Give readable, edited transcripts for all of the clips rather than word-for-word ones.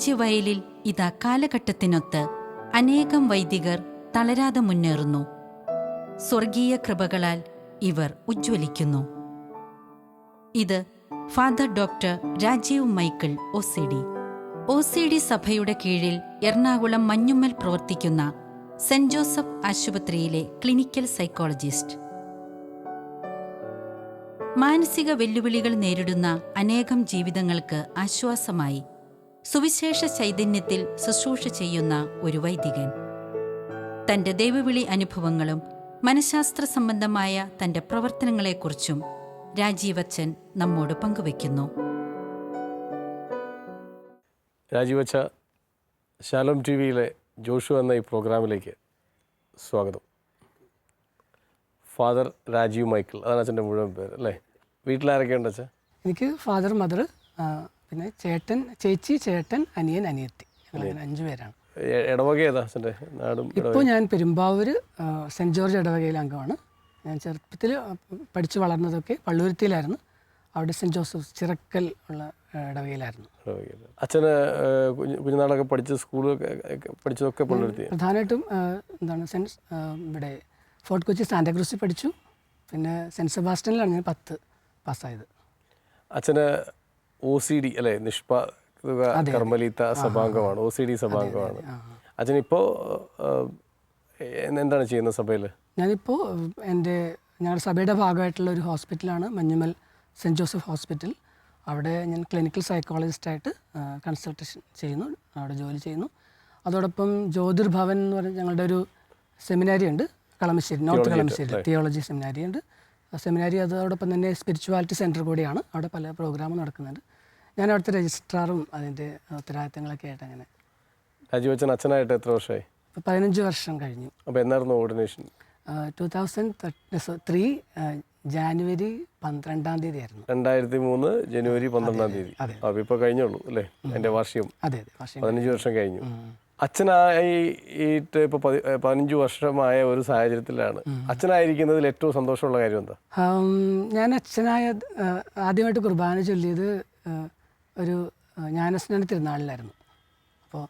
പൂജ്യവയലിൽ ഇതാ കാലഘട്ടത്തിനൊത്ത് അനേകം വൈദികർ തളരാതെ മുന്നേറുന്നു. സ്വർഗീയ കൃപകളാൽ ഇവർ ഉജ്ജ്വലിക്കുന്നു. ഇത് father doctor Rajeev Michael OCD സഭയുടെ കീഴിൽ എറണാകുളം മഞ്ഞുമ്മൽ പ്രവർത്തിക്കുന്ന സെന്റ് ജോസഫ് ആശുപത്രിയിലെ ക്ലിനിക്കൽ സൈക്കോളജിസ്റ്റ്. മാനസിക വെല്ലുവിളികൾ നേരിടുന്ന അനേകം ജീവിതങ്ങൾക്ക് ആശ്വാസമായി സുവിശേഷ ചൈതന്യത്തിൽ ശുശ്രൂഷ ചെയ്യുന്ന ഒരു വൈദികൻ. തന്റെ ദൈവവിളി അനുഭവങ്ങളും മനഃശാസ്ത്ര സംബന്ധമായ തന്റെ പ്രവർത്തനങ്ങളെക്കുറിച്ചും രാജീവച്ചൻ നമ്മോട് പങ്കുവയ്ക്കുന്നു. രാജീവച്ച, ശാലോം TV-യിലെ ജോഷു എന്ന ഈ പ്രോഗ്രാമിലേക്ക് സ്വാഗതം. ഫാദർ രാജീവ് മൈക്കിൾ, അതാണ് അച്ഛൻ്റെ മുഴുവൻ പേര് അല്ലേ? വീട്ടിലാരൊക്കെ ഉണ്ട് അച്ഛൻ? എനിക്ക് ഫാദർ, മദർ, പിന്നെ ചേട്ടൻ, ചേച്ചി, ചേട്ടൻ, അനിയൻ, അനിയത്തി, 5 പേരാണ്. ഇടവക ഏതാ അച്ഛൻ്റെ നാടും? ഇപ്പോൾ ഞാൻ പെരുമ്പാവൂര് സെൻറ്റ് ജോർജ് ഇടവകയിലെ അംഗമാണ്. ഞാൻ ചെറുപ്പത്തിൽ പഠിച്ചു വളർന്നതൊക്കെ പള്ളുരുത്തിയിലായിരുന്നു. അവിടെ സെൻറ്റ് ജോസഫ് ചിറക്കൽ ഉള്ള ഇടവകയിലായിരുന്നു. അച്ഛന് കുഞ്ഞുനാളൊക്കെ പഠിച്ച സ്കൂളൊക്കെ പഠിച്ചതൊക്കെ പള്ളുരുത്തി? പ്രധാനമായിട്ടും ഇവിടെ ഫോർട്ട് കൊച്ചി സാന്റാക്രൂസിൽ പഠിച്ചു. പിന്നെ സെൻറ്റ് സെബാസ്റ്റ്യനിലാണ് ഞാൻ 10 പാസ്സായത്. അച്ഛന് OCD അല്ലേ, കർമ്മലീത്ത സഭാംഗമാണ്, OCD സഭാംഗമാണ്. അച്ഛനിപ്പോൾ എന്താണ് ചെയ്യുന്നത് സഭയിൽ? ഞാനിപ്പോൾ ഞങ്ങളുടെ സഭയുടെ ഭാഗമായിട്ടുള്ള ഒരു ഹോസ്പിറ്റലാണ് മഞ്ഞുമ്മൽ സെൻറ്റ് ജോസഫ് ഹോസ്പിറ്റൽ. അവിടെ ഞാൻ ക്ലിനിക്കൽ സൈക്കോളജിസ്റ്റായിട്ട് കൺസൾട്ടേഷൻ ചെയ്യുന്നു, അവിടെ ജോലി ചെയ്യുന്നു. അതോടൊപ്പം ജ്യോതിർഭവൻ എന്ന് പറഞ്ഞ ഞങ്ങളുടെ ഒരു സെമിനാരി ഉണ്ട് കളമശ്ശേരി, നോർത്ത് കളമശ്ശേരി തിയോളജി സെമിനാരി ഉണ്ട്. സെമിനാരി അതോടൊപ്പം തന്നെ സ്പിരിച്വാലിറ്റി സെൻറ്റർ കൂടിയാണ്. അവിടെ പല പ്രോഗ്രാമും നടക്കുന്നുണ്ട്. ഞാൻ അവിടുത്തെ രജിസ്ട്രാറും അതിൻ്റെ ഉത്തരവാദിത്തങ്ങളൊക്കെ ആയിട്ട് അങ്ങനെ. രാജീവച്ചൻ അച്ഛനായിട്ട് എത്ര വർഷമായി? 15 വർഷം കഴിഞ്ഞു. അപ്പോൾ എന്നായിരുന്നു ഓർഡിനേഷൻ? 2003 ജാനുവരി 12-ാം തീയതി ആയിരുന്നു. 2003 ജനുവരി 12-ാം തീയതി. അപ്പോൾ ഇപ്പോൾ കഴിഞ്ഞുള്ളൂ അല്ലേ എൻ്റെ വാർഷികം? അതെ, 15 വർഷം കഴിഞ്ഞു. അച്ഛനായിട്ട് ഇപ്പോൾ 15 വർഷമായ ഒരു സാഹചര്യത്തിലാണ്. അച്ഛനായിരിക്കുന്നതിൽ ഏറ്റവും സന്തോഷമുള്ള കാര്യം എന്താ? ഞാൻ അച്ഛനായ ആദ്യമായിട്ട് കുർബാന ചൊല്ലിയത് ഒരു ജ്ഞാനസ്നാന തിരുനാളിലായിരുന്നു. അപ്പോൾ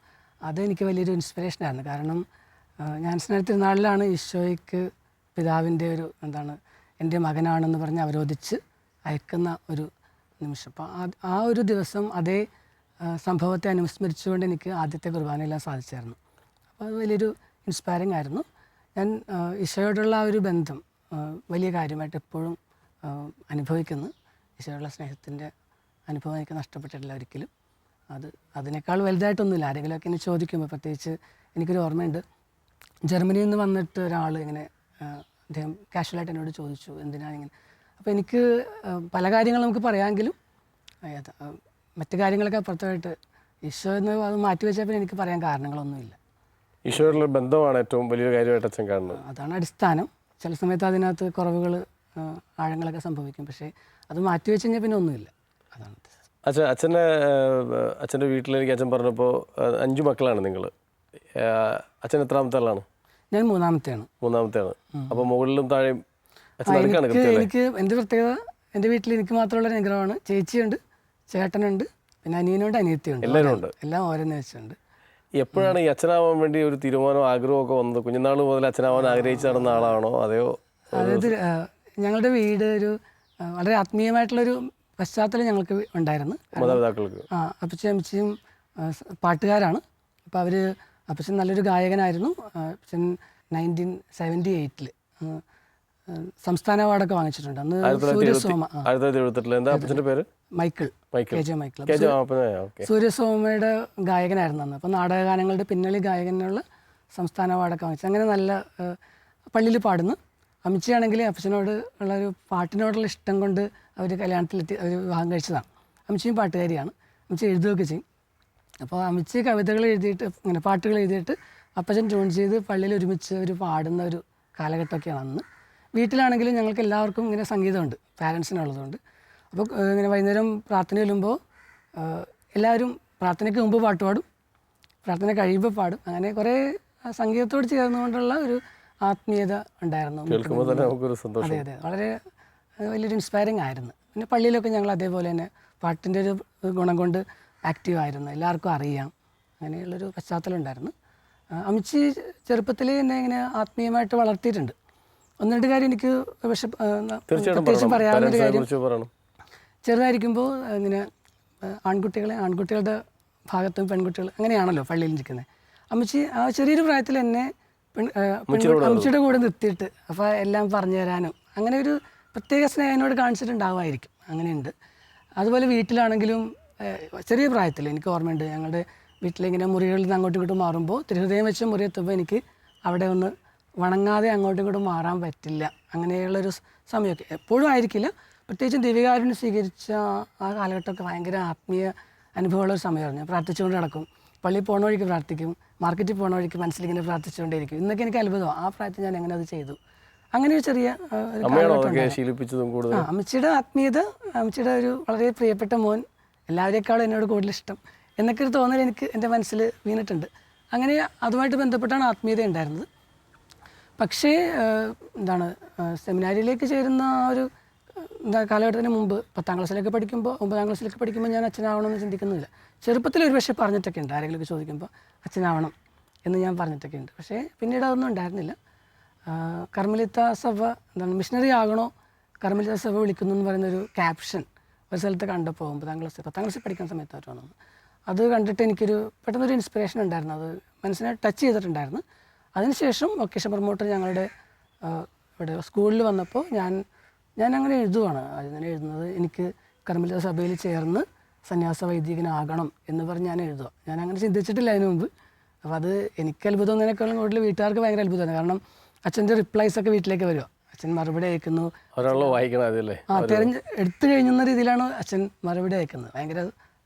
അതെനിക്ക് വലിയൊരു ഇൻസ്പിറേഷനായിരുന്നു. കാരണം ജ്ഞാനസ്നാന തിരുനാളിലാണ് ഈശോയ്ക്ക് പിതാവിൻ്റെ ഒരു എൻ്റെ മകനാണെന്ന് പറഞ്ഞ് അവരോധിച്ച് അയക്കുന്ന ഒരു നിമിഷം. അപ്പോൾ ആ ഒരു ദിവസം അതേ സംഭവത്തെ അനുസ്മരിച്ചുകൊണ്ട് എനിക്ക് ആദ്യത്തെ കുർബാനയെല്ലാം സാധിച്ചായിരുന്നു. അപ്പോൾ അത് വലിയൊരു ഇൻസ്പയറിംഗ് ആയിരുന്നു. ഞാൻ ഈശോയോടുള്ള ആ ഒരു ബന്ധം വലിയ കാര്യമായിട്ട് എപ്പോഴും അനുഭവിക്കുന്നു. ഈശോയോടുള്ള സ്നേഹത്തിൻ്റെ അനുഭവം എനിക്ക് നഷ്ടപ്പെട്ടിട്ടില്ല ഒരിക്കലും. അതിനേക്കാൾ വലുതായിട്ടൊന്നുമില്ല. ആരെങ്കിലുമൊക്കെ എന്നെ ചോദിക്കുമ്പോൾ, പ്രത്യേകിച്ച് എനിക്കൊരു ഓർമ്മയുണ്ട്, ജർമ്മനിയിൽ നിന്ന് വന്നിട്ട് ഒരാൾ ഇങ്ങനെ അദ്ദേഹം കാഷ്വലായിട്ട് എന്നോട് ചോദിച്ചു എന്തിനാണിങ്ങനെ. അപ്പോൾ എനിക്ക് പല കാര്യങ്ങളും നമുക്ക് പറയാമെങ്കിലും മറ്റു കാര്യങ്ങളൊക്കെ അപ്പുറത്തായിട്ട് ഈശോ എന്ന് അത് മാറ്റിവെച്ചപ്പോൾ എനിക്ക് പറയാൻ കാരണങ്ങളൊന്നുമില്ല. ഈശോയുള്ള ബന്ധമാണ് ഏറ്റവും വലിയ കാര്യമായിട്ട് അച്ഛൻ കാണുന്നത്. അതാണ് അടിസ്ഥാനം. ചില സമയത്ത് അതിനകത്ത് കുറവുകൾ, ആഴങ്ങളൊക്കെ സംഭവിക്കും. പക്ഷേ അത് മാറ്റിവെച്ച് കഴിഞ്ഞാൽ പിന്നെ ഒന്നുമില്ല. അതാണ് അച്ഛൻ്റെ വീട്ടിലെനിക്ക് അച്ഛൻ പറഞ്ഞപ്പോൾ 5 മക്കളാണ് നിങ്ങൾ. അച്ഛൻ എത്രാമത്തെ ആളാണ്? ഞാൻ മൂന്നാമത്തെയാണ്. അപ്പോൾ മുകളിലും താഴെയും എനിക്ക് എൻ്റെ പ്രത്യേകത, എൻ്റെ വീട്ടിൽ എനിക്ക് മാത്രമുള്ള അനുഗ്രഹമാണ്. ചേച്ചിയുണ്ട്, ചേട്ടനുണ്ട്, പിന്നെ അനിയനുണ്ട്, അനിയത്തിയുണ്ട്. എല്ലാം ഓരോന്ന് വെച്ചിട്ടുണ്ട്. എപ്പോഴാണ് ഈ അച്ഛനാവാൻ വേണ്ടി ഒരു തീരുമാനം, ആഗ്രഹമൊക്കെ വന്നത്? കുഞ്ഞുനാൾ മുതൽ അച്ഛനാവാൻ ആഗ്രഹിച്ച് നടന്ന ആളാണോ അതെയോ? അതായത് ഞങ്ങളുടെ വീട് ഒരു വളരെ ആത്മീയമായിട്ടുള്ളൊരു പശ്ചാത്തലം ഞങ്ങൾക്ക് ഉണ്ടായിരുന്നു. മാതാപിതാക്കൾക്ക് അപ്പച്ചനും അമ്മച്ചിയും പാട്ടുകാരാണ്. അപ്പോൾ അപ്പച്ചൻ നല്ലൊരു ഗായകനായിരുന്നു. അപ്പച്ചൻ 1978 സംസ്ഥാന അവാർഡൊക്കെ വാങ്ങിച്ചിട്ടുണ്ട്. അന്ന് മൈക്കിൾ, KJ മൈക്കിൾ സൂര്യസോമയുടെ ഗായകനായിരുന്നു അന്ന്. അപ്പോൾ നാടകഗാനങ്ങളുടെ പിന്നണി ഗായകനുള്ള സംസ്ഥാന അവാർഡൊക്കെ വാങ്ങിച്ചു. അങ്ങനെ നല്ല പള്ളിയിൽ പാടുന്നു. അമ്മച്ചിയാണെങ്കിൽ അപ്പച്ചനോട് ഉള്ളൊരു പാട്ടിനോടുള്ള ഇഷ്ടം കൊണ്ട് അവർ കല്യാണത്തിലെത്തി അവർ വിവാഹം കഴിച്ചതാണ്. അമ്മച്ചിയും പാട്ടുകാരിയാണ്. അമ്മച്ചി എഴുതുകയൊക്കെ ചെയ്യും. അപ്പോൾ അമ്മച്ചി കവിതകൾ എഴുതിയിട്ട്, ഇങ്ങനെ പാട്ടുകൾ എഴുതിയിട്ട് അപ്പച്ചൻ ട്യൂൺ ചെയ്ത് പള്ളിയിൽ ഒരുമിച്ച് ഒരു പാടുന്ന ഒരു കാലഘട്ടമൊക്കെയാണ് അന്ന്. വീട്ടിലാണെങ്കിലും ഞങ്ങൾക്ക് എല്ലാവർക്കും ഇങ്ങനെ സംഗീതമുണ്ട്, പാരൻസിനുള്ളതുകൊണ്ട്. അപ്പോൾ ഇങ്ങനെ വൈകുന്നേരം പ്രാർത്ഥന ചെല്ലുമ്പോൾ എല്ലാവരും പ്രാർത്ഥനയ്ക്ക് മുമ്പ് പാട്ട് പാടും, പ്രാർത്ഥന കഴിയുമ്പോൾ പാടും. അങ്ങനെ കുറേ സംഗീതത്തോട് ചേർന്നുകൊണ്ടുള്ള ഒരു ആത്മീയത ഉണ്ടായിരുന്നു. അതെ അതെ, വളരെ വലിയൊരു ഇൻസ്പയറിംഗ് ആയിരുന്നു. പിന്നെ പള്ളിയിലൊക്കെ ഞങ്ങൾ അതേപോലെ തന്നെ പാട്ടിൻ്റെ ഒരു ഗുണം കൊണ്ട് ആക്റ്റീവായിരുന്നു. എല്ലാവർക്കും അറിയാം. അങ്ങനെയുള്ളൊരു പശ്ചാത്തലം ഉണ്ടായിരുന്നു. അമ്മച്ചി ചെറുപ്പത്തിൽ എന്നെ ഇങ്ങനെ ആത്മീയമായിട്ട് വളർത്തിയിട്ടുണ്ട്. ഒന്ന് രണ്ട് കാര്യം എനിക്ക് പക്ഷെ പ്രത്യേകിച്ചും പറയാവുന്നൊരു കാര്യം, ചെറുതായിരിക്കുമ്പോൾ ഇങ്ങനെ ആൺകുട്ടികളുടെ ഭാഗത്തും പെൺകുട്ടികൾ അങ്ങനെയാണല്ലോ പള്ളിയിൽ ഇരിക്കുന്നത്. അമ്മച്ചി ആ ചെറിയൊരു പ്രായത്തിൽ എന്നെ അമ്മച്ചിയുടെ കൂടെ നിർത്തിയിട്ട് അപ്പോൾ എല്ലാം പറഞ്ഞു തരാനും അങ്ങനെ ഒരു പ്രത്യേക സ്നേഹം എന്നോട് കാണിച്ചിട്ടുണ്ടാവുമായിരിക്കും. അങ്ങനെയുണ്ട്. അതുപോലെ വീട്ടിലാണെങ്കിലും ചെറിയ പ്രായത്തിൽ എനിക്ക് ഓർമ്മയുണ്ട്, ഞങ്ങളുടെ വീട്ടിലിങ്ങനെ മുറികളിൽ നിന്ന് അങ്ങോട്ടും ഇങ്ങോട്ടും മാറുമ്പോൾ തിരുഹൃദയം വെച്ച മുറി എത്തുമ്പോൾ എനിക്ക് അവിടെ ഒന്ന് വണങ്ങാതെ അങ്ങോട്ടും ഇങ്ങോട്ടും മാറാൻ പറ്റില്ല. അങ്ങനെയുള്ളൊരു സമയമൊക്കെ എപ്പോഴും ആയിരിക്കില്ല, പ്രത്യേകിച്ചും ദിവ്യകാരുണ്യം സ്വീകരിച്ച ആ കാലഘട്ടമൊക്കെ ഭയങ്കര ആത്മീയ അനുഭവമുള്ള ഒരു സമയമായിരുന്നു. ഞാൻ പ്രാർത്ഥിച്ചുകൊണ്ട് നടക്കും, പള്ളിയിൽ പോണ വഴിക്ക് പ്രാർത്ഥിക്കും, മാർക്കറ്റിൽ പോണ വഴിക്ക് മനസ്സിലിങ്ങനെ പ്രാർത്ഥിച്ചുകൊണ്ടേയിരിക്കും. ഇന്നൊക്കെ എനിക്ക് അത്ഭുതമാണ് ആ പ്രായത്തിൽ ഞാൻ എങ്ങനെ അത് ചെയ്തു. അങ്ങനെ ഒരു ചെറിയ അമ്മച്ചിയുടെ ആത്മീയത, അമ്മച്ചിയുടെ ഒരു വളരെ പ്രിയപ്പെട്ട മോൻ, എല്ലാവരേക്കാളും എന്നോട് കൂടുതൽ ഇഷ്ടം എന്നൊക്കെ ഒരു തോന്നൽ എനിക്ക് എൻ്റെ മനസ്സിൽ വീണിട്ടുണ്ട്. അങ്ങനെ അതുമായിട്ട് ബന്ധപ്പെട്ടാണ് ആത്മീയത ഉണ്ടായിരുന്നത്. പക്ഷേ സെമിനാരിയിലേക്ക് ചേരുന്ന ആ ഒരു കാലഘട്ടത്തിന് മുമ്പ് 10ാം ക്ലാസ്സിലൊക്കെ പഠിക്കുമ്പോൾ 9ാം ക്ലാസ്സിലൊക്കെ പഠിക്കുമ്പോൾ ഞാൻ അച്ഛനാവണമെന്ന് ചിന്തിക്കുന്നില്ല. ചെറുപ്പത്തിൽ ഒരു പക്ഷേ പറഞ്ഞിട്ടൊക്കെ ഉണ്ട്, ആരെങ്കിലുമൊക്കെ ചോദിക്കുമ്പോൾ അച്ഛനാവണം എന്ന് ഞാൻ പറഞ്ഞിട്ടൊക്കെ ഉണ്ട്. പക്ഷേ പിന്നീട് അതൊന്നും ഉണ്ടായിരുന്നില്ല. കർമ്മലിത്ത സഭ മിഷണറി ആകണോ കർമ്മലിത്ത സഭ വിളിക്കുന്നു എന്ന് പറയുന്നൊരു ക്യാപ്ഷൻ ഒരു സ്ഥലത്ത് കണ്ടപ്പോൾ 10ാം ക്ലാസ്സിൽ പഠിക്കുന്ന സമയത്ത് വന്നു. അത് കണ്ടിട്ട് എനിക്കൊരു പെട്ടെന്നൊരു ഇൻസ്പിറേഷൻ ഉണ്ടായിരുന്നു, അത് മനസ്സിനെ ടച്ച് ചെയ്തിട്ടുണ്ടായിരുന്നു. അതിനുശേഷം വൊക്കേഷൻ പ്രൊമോട്ടർ ഞങ്ങളുടെ ഇവിടെ സ്കൂളിൽ വന്നപ്പോൾ ഞാൻ അങ്ങനെ എഴുതുവാണ്. അങ്ങനെ എഴുതുന്നത് എനിക്ക് കർമ്മലിത്ത സഭയിൽ ചേർന്ന് സന്യാസ വൈദികനാകണം എന്ന് പറഞ്ഞ് ഞാൻ എഴുതുക. ഞാൻ അങ്ങനെ ചിന്തിച്ചിട്ടില്ല അതിന് മുമ്പ്. അപ്പോൾ അത് എനിക്ക് അത്ഭുതം തോന്നിയതിനേക്കാളും കൂടുതൽ വീട്ടുകാർക്ക് ഭയങ്കര അത്ഭുതമാണ്. കാരണം അച്ഛൻ്റെ റിപ്ലൈസ് ഒക്കെ വീട്ടിലേക്ക് വരുമോ, അച്ഛൻ മറുപടി അയക്കുന്നു, എടുത്തു കഴിഞ്ഞെന്ന രീതിയിലാണ് അച്ഛൻ മറുപടി അയക്കുന്നത്. ഭയങ്കര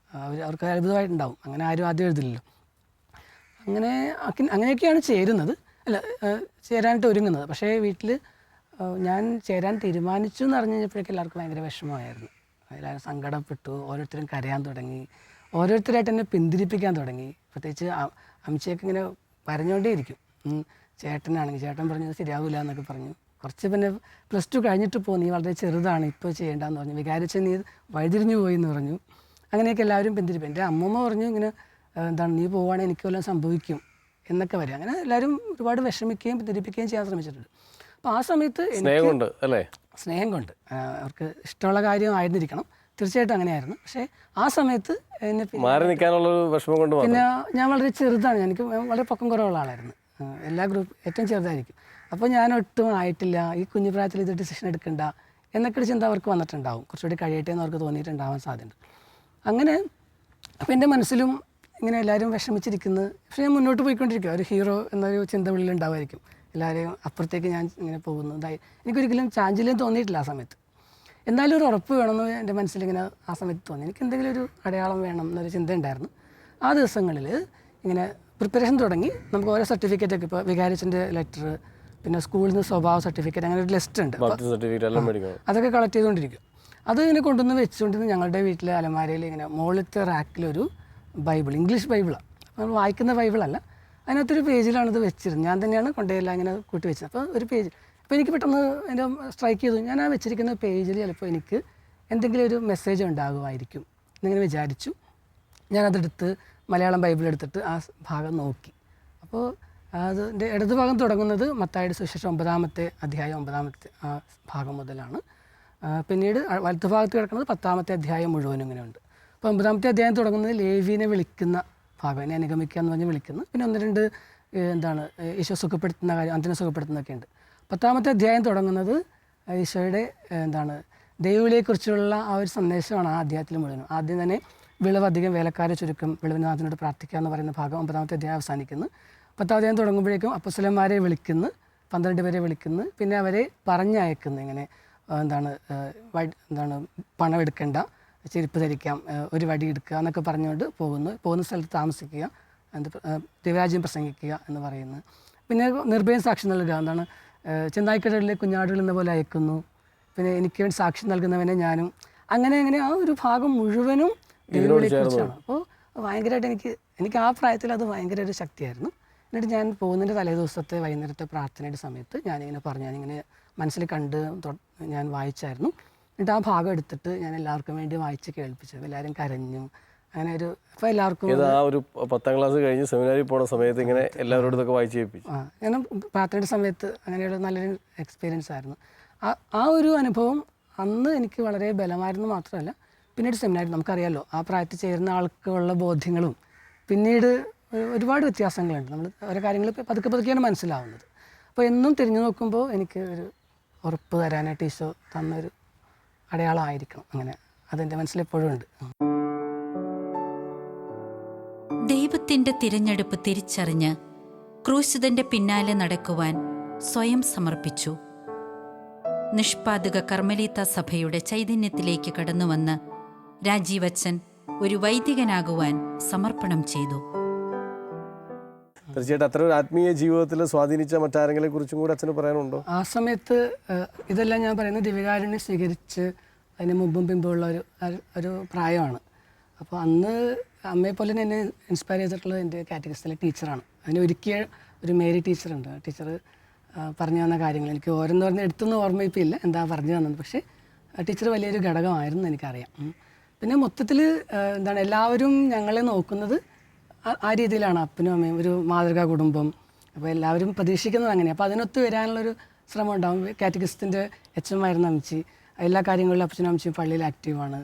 അവർക്ക് അത്ഭുതമായിട്ടുണ്ടാവും. അങ്ങനെ ആരും ആദ്യം എഴുതില്ലല്ലോ. അങ്ങനെയൊക്കെയാണ് ചേരാനായിട്ട് ഒരുങ്ങുന്നത്. പക്ഷേ വീട്ടിൽ ഞാൻ ചേരാൻ തീരുമാനിച്ചു എന്ന് അറിഞ്ഞു കഴിഞ്ഞപ്പോഴേക്കും എല്ലാവർക്കും ഭയങ്കര വിഷമമായിരുന്നു. എല്ലാവരും സങ്കടപ്പെട്ടു, ഓരോരുത്തരും കരയാൻ തുടങ്ങി, ഓരോരുത്തരായിട്ട് എന്നെ പിന്തിരിപ്പിക്കാൻ തുടങ്ങി. പ്രത്യേകിച്ച് അമ്മച്ചിയൊക്കെ ഇങ്ങനെ പറഞ്ഞുകൊണ്ടേയിരിക്കും. ചേട്ടനാണെങ്കിൽ ചേട്ടൻ പറഞ്ഞത് ശരിയാവില്ല എന്നൊക്കെ പറഞ്ഞു. കുറച്ച് പിന്നെ +2 കഴിഞ്ഞിട്ട് നീ വളരെ ചെറുതാണ്, ഇപ്പോൾ ചെയ്യേണ്ടതെന്ന് പറഞ്ഞു. വികാരിച്ച് നീ വഴിതിരിഞ്ഞു പോയി എന്ന് പറഞ്ഞു. അങ്ങനെയൊക്കെ എല്ലാവരും പിന്തിരിപ്പും. എൻ്റെ അമ്മമ്മ പറഞ്ഞു ഇങ്ങനെ നീ പോവുകയാണെങ്കിൽ എനിക്ക് വല്ലതും സംഭവിക്കും എന്നൊക്കെ വരും. അങ്ങനെ എല്ലാവരും ഒരുപാട് വിഷമിക്കുകയും പിന്തിരിപ്പിക്കുകയും ചെയ്യാൻ ശ്രമിച്ചിട്ടുണ്ട്. അപ്പോൾ ആ സമയത്ത് സ്നേഹം കൊണ്ട് അവർക്ക് ഇഷ്ടമുള്ള കാര്യം ആയിരുന്നിരിക്കണം, തീർച്ചയായിട്ടും അങ്ങനെയായിരുന്നു. പക്ഷേ ആ സമയത്ത് എന്നെ പിന്നെ ഞാൻ വളരെ ചെറുതാണ്, എനിക്ക് വളരെ പൊക്കം കുറവുള്ള ആളായിരുന്നു. എല്ലാ ഏറ്റവും ചെറുതായിരിക്കും. അപ്പോൾ ഞാൻ ഒട്ടും ആയിട്ടില്ല, ഈ കുഞ്ഞു പ്രായത്തിൽ ഇത് ഡിസിഷൻ എടുക്കണ്ട എന്നൊക്കെ ചിന്ത അവർക്ക് വന്നിട്ടുണ്ടാവും. കുറച്ചുകൂടി കഴിയട്ടെ എന്ന് അവർക്ക് തോന്നിയിട്ടുണ്ടാവാൻ സാധ്യതയുണ്ട്. അങ്ങനെ അപ്പോൾ എൻ്റെ മനസ്സിലും ഇങ്ങനെ എല്ലാവരും വിഷമിച്ചിരിക്കുന്നു. പക്ഷേ ഞാൻ മുന്നോട്ട് പോയിക്കൊണ്ടിരിക്കുക, ഒരു ഹീറോ എന്നൊരു ചിന്ത ഉള്ളിലുണ്ടാവുമായിരിക്കും. എല്ലാവരെയും അപ്പുറത്തേക്ക് ഞാൻ ഇങ്ങനെ പോകുന്നതായി എനിക്കൊരിക്കലും ചാഞ്ചല്യം തോന്നിയിട്ടില്ല ആ സമയത്ത്. എന്നാലും ഒരു ഉറപ്പ് വേണമെന്ന് എൻ്റെ മനസ്സിലിങ്ങനെ ആ സമയത്ത് തോന്നി. എനിക്ക് എന്തെങ്കിലും ഒരു അടയാളം വേണം എന്നൊരു ചിന്ത ഉണ്ടായിരുന്നു. ആ ദിവസങ്ങളിൽ ഇങ്ങനെ പ്രിപ്പറേഷൻ തുടങ്ങി. നമുക്ക് ഓരോ സർട്ടിഫിക്കറ്റൊക്കെ, ഇപ്പോൾ വികാരിച്ചിൻ്റെ ലെറ്റർ, പിന്നെ സ്കൂളിൽ നിന്ന് സ്വഭാവ സർട്ടിഫിക്കറ്റ്, അങ്ങനെ ഒരു ലിസ്റ്റ് ഉണ്ട്. അതൊക്കെ കളക്ട് ചെയ്തുകൊണ്ടിരിക്കും. അത് ഇങ്ങനെ കൊണ്ടുവന്ന് വെച്ചുകൊണ്ടിരുന്ന് ഞങ്ങളുടെ വീട്ടിലെ അലമാരയിൽ ഇങ്ങനെ മുകളിലത്തെ റാക്കിലൊരു ബൈബിൾ, ഇംഗ്ലീഷ് ബൈബിളാണ്, നമ്മൾ വായിക്കുന്ന ബൈബിളല്ല, അതിനകത്തൊരു പേജിലാണ് ഇത് വെച്ചിരുന്നത്. ഞാൻ തന്നെയാണ് കൊണ്ടുപോയെല്ലാം ഇങ്ങനെ കൂട്ടി വെച്ചത്. അപ്പോൾ ഒരു പേജ്, അപ്പോൾ എനിക്ക് പെട്ടെന്ന് എൻ്റെ സ്ട്രൈക്ക് ചെയ്തു, ഞാൻ ആ വെച്ചിരിക്കുന്ന പേജിൽ ചിലപ്പോൾ എനിക്ക് എന്തെങ്കിലും ഒരു മെസ്സേജ് ഉണ്ടാകുമായിരിക്കും എന്നിങ്ങനെ വിചാരിച്ചു. ഞാനതെടുത്ത് മലയാളം ബൈബിൾ എടുത്തിട്ട് ആ ഭാഗം നോക്കി. അപ്പോൾ അതിൻ്റെ ഇടതുഭാഗം തുടങ്ങുന്നത് മത്തായിയുടെ സുവിശേഷം 9ാമത്തെ അധ്യായം 9ാമത്തെ ആ ഭാഗം മുതലാണ്. പിന്നീട് വലത്തുഭാഗത്ത് കിടക്കുന്നത് 10ാമത്തെ അധ്യായം മുഴുവനും ഇങ്ങനെയുണ്ട്. അപ്പോൾ 9ാമത്തെ അധ്യായം തുടങ്ങുന്നത് ലേവീനെ വിളിക്കുന്ന ഭാഗം, എന്നെ അനുഗമിക്കുക എന്ന് പറഞ്ഞ് വിളിക്കുന്നു. പിന്നെ 1-2 ഈശോ സുഖപ്പെടുത്തുന്ന കാര്യം, അന്തിനെ സുഖപ്പെടുത്തുന്നതൊക്കെ ഉണ്ട്. 10ാമത്തെ അധ്യായം തുടങ്ങുന്നത് ഈശോയുടെ ദൈവവിളിയെക്കുറിച്ചുള്ള ആ ഒരു സന്ദേശമാണ് ആ അധ്യായത്തിൽ മുഴുവനും. ആദ്യം തന്നെ വിളവ് അധികം വേലക്കാരെ ചുരുക്കം, വിളവിനാഥനോട് പ്രാർത്ഥിക്കുക എന്ന് പറയുന്ന ഭാഗം 9ാമത്തെ അധ്യായം അവസാനിക്കുന്നു. 10ാം അധ്യായം തുടങ്ങുമ്പോഴേക്കും അപ്പോസ്തലന്മാരെ വിളിക്കുന്നു, 12 പേരെ വിളിക്കുന്നു, പിന്നെ അവരെ പറഞ്ഞയക്കുന്നു. ഇങ്ങനെ പണം എടുക്കേണ്ട, ചെരുപ്പ് ധരിക്കാം, ഒരു വടി എടുക്കുക എന്നൊക്കെ പറഞ്ഞുകൊണ്ട് പോകുന്ന സ്ഥലത്ത് താമസിക്കുക, ദൈവരാജ്യം പ്രസംഗിക്കുക എന്ന് പറയുന്നു. പിന്നെ നിർഭയം സാക്ഷി നൽകുക, ചെന്നായ്ക്കടലിലെ കുഞ്ഞാടുകൾ എന്ന പോലെ അയക്കുന്നു, പിന്നെ എനിക്ക് വേണ്ടി സാക്ഷി നൽകുന്നവനെ ഞാനും, അങ്ങനെ ആ ഒരു ഭാഗം മുഴുവനും ദൈവവിളിയെക്കുറിച്ചാണ്. അപ്പോൾ ഭയങ്കരമായിട്ട് എനിക്ക് ആ പ്രായത്തിൽ അത് ഭയങ്കര ഒരു ശക്തിയായിരുന്നു. എന്നിട്ട് ഞാൻ പോകുന്നതിൻ്റെ തലേദിവസത്തെ വൈകുന്നേരത്തെ പ്രാർത്ഥനയുടെ സമയത്ത് ഞാനിങ്ങനെ മനസ്സിൽ കണ്ട് ഞാൻ വായിച്ചായിരുന്നു. എന്നിട്ട് ആ ഭാഗം എടുത്തിട്ട് ഞാൻ എല്ലാവർക്കും വേണ്ടി വായിച്ച് കേൾപ്പിച്ചത്. എല്ലാവരും കരഞ്ഞു, അങ്ങനെ ഒരു അപ്പോൾ എല്ലാവർക്കും ഇത് ആ ഒരു 10ാം ക്ലാസ് കഴിഞ്ഞ് സെമിനാരിൽ പോണ സമയത്ത് ഇങ്ങനെ എല്ലാവരോടും ഇതൊക്കെ വായിച്ച് കേൾപ്പിച്ചു. ഞാൻ പ്രാർത്ഥനയുടെ സമയത്ത് അങ്ങനെയുള്ള നല്ലൊരു എക്സ്പീരിയൻസ് ആയിരുന്നു. ആ ഒരു അനുഭവം അന്ന് എനിക്ക് വളരെ ബലമായിരുന്നു മാത്രമല്ല, പിന്നീട് സെമിനാരി നമുക്കറിയാമല്ലോ ആ പ്രായത്തിൽ ചേരുന്ന ആൾക്കുള്ള ബോധ്യങ്ങളും പിന്നീട് ഒരുപാട് വ്യത്യാസങ്ങളുണ്ട്. നമ്മൾ ഓരോ കാര്യങ്ങൾ പതുക്കെ പതുക്കെയാണ് മനസ്സിലാവുന്നത്. അപ്പോൾ എന്നും തിരിഞ്ഞു നോക്കുമ്പോൾ എനിക്ക് ഒരു ഉറപ്പ് തരാനായിട്ട് ഈശോ തന്നൊരു അടയാളമായിരിക്കണം. അങ്ങനെ അതെൻ്റെ മനസ്സിലെപ്പോഴും ഉണ്ട്. ദൈവത്തിൻ്റെ തിരഞ്ഞെടുപ്പ് തിരിച്ചറിഞ്ഞ് ക്രൂശിതന്റെ പിന്നാലെ നടക്കുവാൻ സ്വയം സമർപ്പിച്ചു. നിഷ്പാദക കർമ്മലീത്ത സഭയുടെ ചൈതന്യത്തിലേക്ക് കടന്നുവന്ന് രാജീവച്ചൻ ഒരു വൈദികനാകുവാൻ സമർപ്പണം ചെയ്തു. തീർച്ചയായിട്ടും അത്ര ഒരു ആത്മീയ ജീവിതത്തിൽ സ്വാധീനിച്ച മറ്റാരെങ്കിലും കുറിച്ചും കൂടി അച്ഛന് പറയാനുണ്ടോ? ആ സമയത്ത് ഇതെല്ലാം ഞാൻ പറയുന്നത് ദിവ്യകാരുണ്യം സ്വീകരിച്ച് അതിന് മുമ്പും പിമ്പുള്ള ഒരു പ്രായമാണ്. അപ്പോൾ അന്ന് അമ്മയെപ്പോലെ എന്നെ ഇൻസ്പയർ ചെയ്തിട്ടുള്ളത് എൻ്റെ കാറ്റഗറിസ്റ്റിലെ ടീച്ചറാണ്. അതിനെ ഒരുക്കിയ ഒരു മേരി ടീച്ചറുണ്ട്. ആ ടീച്ചർ പറഞ്ഞു തന്ന കാര്യങ്ങൾ എനിക്ക് ഓരോന്ന് എടുത്തൊന്നും ഓർമ്മയിപ്പില്ല എന്താ പറഞ്ഞു തന്നത്. പക്ഷേ ടീച്ചർ വലിയൊരു ഘടകമായിരുന്നു എനിക്കറിയാം. പിന്നെ മൊത്തത്തിൽ എന്താണ് എല്ലാവരും ഞങ്ങളെ നോക്കുന്നത് ആ രീതിയിലാണ്. അപ്പനും അമ്മയും ഒരു മാതൃകാ കുടുംബം. അപ്പോൾ എല്ലാവരും പ്രതീക്ഷിക്കുന്നത് അങ്ങനെ. അപ്പോൾ അതിനൊത്ത് വരാനുള്ളൊരു ശ്രമം ഉണ്ടാകും. കാറ്റഗറിസ്റ്റിൻ്റെ HM ആയിരുന്നു അമ്മച്ചി. എല്ലാ കാര്യങ്ങളിലും അപ്പച്ചനും അമ്മച്ചിയും പള്ളിയിൽ ആക്റ്റീവാണ്.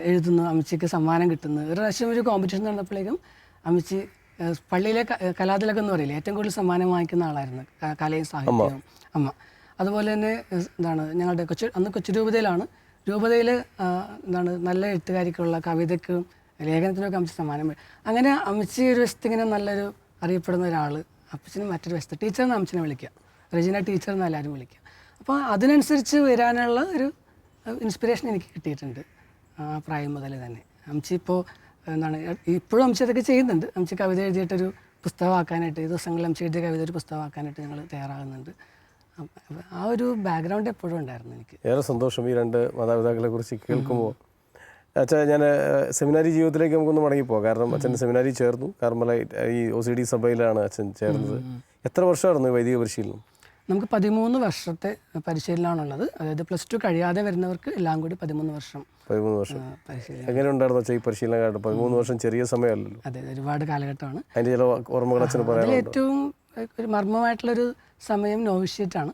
എഴുതുന്നു, അമ്മച്ചിക്ക് സമ്മാനം കിട്ടുന്നു. ഒരു പ്രാവശ്യം ഒരു കോമ്പറ്റീഷൻ നടന്നപ്പോഴേക്കും അമ്മച്ചി പള്ളിയിലെ കലാതിലകം എന്ന് പറയില്ലേ, ഏറ്റവും കൂടുതൽ സമ്മാനം വാങ്ങിക്കുന്ന ആളായിരുന്നു കലയും സാഹിത്യവും അമ്മ. അതുപോലെ തന്നെ എന്താണ് ഞങ്ങളുടെ അന്ന് കൊച്ചു രൂപതയിലാണ്. രൂപതയിൽ എന്താണ് നല്ല എഴുത്തുകാരിക്കുള്ള കവിതയ്ക്കും ലേഖനത്തിനൊക്കെ അമ്മച്ചി സമ്മാനം. അങ്ങനെ അമ്മച്ചി ഒരു വശത്ത് ഇങ്ങനെ നല്ലൊരു അറിയപ്പെടുന്ന ഒരാൾ, അപ്പച്ചനും മറ്റൊരു വശത്ത് ടീച്ചറെന്ന് അമ്മച്ചിനെ വിളിക്കുക, റെജിന ടീച്ചർ എന്ന് എല്ലാവരും വിളിക്കുക. അപ്പോൾ അതിനനുസരിച്ച് വരാനുള്ള ഒരു ഇൻസ്പിറേഷൻ എനിക്ക് കിട്ടിയിട്ടുണ്ട് ആ പ്രായം മുതൽ തന്നെ. അമ്മച്ചി ഇപ്പോൾ എന്താണ് ഇപ്പോഴും അമ്മച്ചി അതൊക്കെ ചെയ്യുന്നുണ്ട്. അമ്മച്ചി കവിത എഴുതിയിട്ടൊരു പുസ്തകമാക്കാനായിട്ട് ഈ ദിവസങ്ങളിൽ അമ്മച്ചി എഴുതിയ കവിത ഒരു പുസ്തകമാക്കാനായിട്ട് ഞങ്ങൾ തയ്യാറാകുന്നുണ്ട്. ആ ഒരു ബാക്ക്ഗ്രൗണ്ട് എപ്പോഴും ഉണ്ടായിരുന്നു എനിക്ക്. ഏറെ സന്തോഷം ഈ രണ്ട് മാതാപിതാക്കളെ കുറിച്ച് കേൾക്കുമ്പോൾ. അച്ഛാ, ഞാൻ സെമിനാരി ജീവിതത്തിലേക്ക് നമുക്കൊന്ന് മടങ്ങിപ്പോകാം. കാരണം അച്ഛൻ സെമിനാരി ചേർന്നു, കാർമലൈറ്റ് ഈ OCD സഭയിലാണ് അച്ഛൻ ചേർന്നത്. എത്ര വർഷമായിരുന്നു ഈ വൈദിക പരിശീലനം? നമുക്ക് 13 വർഷത്തെ പരിശീലനമാണുള്ളത്. അതായത് +2 കഴിയാതെ വരുന്നവർക്ക് എല്ലാം കൂടി 13 വർഷം. 13 വർഷം എങ്ങനെ ഉണ്ടായിരുന്നു ഈ പരിശീലന കാലത്ത്? 13 വർഷം ചെറിയ സമയമല്ലല്ലോ. അതെ, ഒരുപാട് കാലഘട്ടമാണ്. അതിൻ്റെ ചില ഓർമ്മകൾ അച്ഛന് പറയാനുണ്ടോ? ഏറ്റവും ഒരു മർമ്മമായിട്ടുള്ളൊരു സമയം നോവിഷ്യേറ്റാണ്.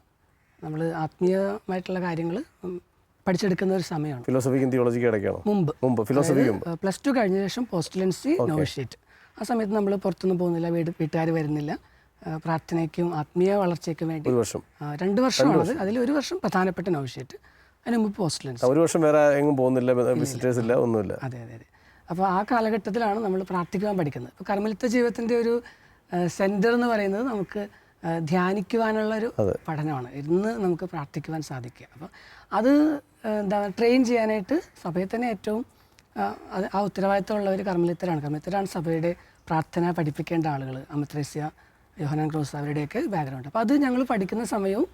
നമ്മൾ ആത്മീയമായിട്ടുള്ള കാര്യങ്ങൾ പഠിച്ചെടുക്കുന്ന ഒരു സമയമാണ്. ഫിലോസഫിക്കും തിയോളജിക്കും ഇടയ്ക്കാണോ? മുമ്പ് ഫിലോസഫിക്കും. +2 കഴിഞ്ഞ ശേഷം പോസ്റ്റലൻസി നോവിഷ്യേറ്റ്. ആ സമയത്ത് നമ്മൾ പുറത്തൊന്നും പോകുന്നില്ല, വീട്ടുകാർ വരുന്നില്ല. പ്രാർത്ഥനയ്ക്കും ആത്മീയ വളർച്ചയ്ക്കും വേണ്ടി 2 വർഷമാണത്. അതിൽ 1 വർഷം പ്രധാനപ്പെട്ട നോവിഷ്യേറ്റ്, അതിന് മുമ്പ് പോസ്റ്റലൻസി. 1 വർഷം വേറെ എങ്ങും പോകുന്നില്ല, വിസിറ്റേഴ്സ് ഇല്ല, ഒന്നുമില്ല. അതെ അതെ അതെ. അപ്പോൾ ആ കാലഘട്ടത്തിലാണ് നമ്മൾ പ്രാർത്ഥിക്കുവാൻ പഠിക്കുന്നത്. ഇപ്പോൾ കർമ്മലിത്ത ജീവിതത്തിൻ്റെ ഒരു സെൻറ്റർ എന്ന് പറയുന്നത് നമുക്ക് ധ്യാനിക്കുവാനുള്ളൊരു പഠനമാണ്. ഇന്ന് നമുക്ക് പ്രാർത്ഥിക്കുവാൻ സാധിക്കുക. അപ്പോൾ അത് എന്താണ് ട്രെയിൻ ചെയ്യാനായിട്ട് സഭയിൽ തന്നെ ഏറ്റവും ആ ഉത്തരവാദിത്തമുള്ള ഒരു കർമ്മലിത്തരാണ് സഭയുടെ പ്രാർത്ഥന പഠിപ്പിക്കേണ്ട ആളുകൾ. അമത്രേസ്യ, യോഹനാൻ ക്രൂസ്, അവരുടെയൊക്കെ ബാക്ക്ഗ്രൗണ്ട്. അപ്പോൾ അത് ഞങ്ങൾ പഠിക്കുന്ന സമയവും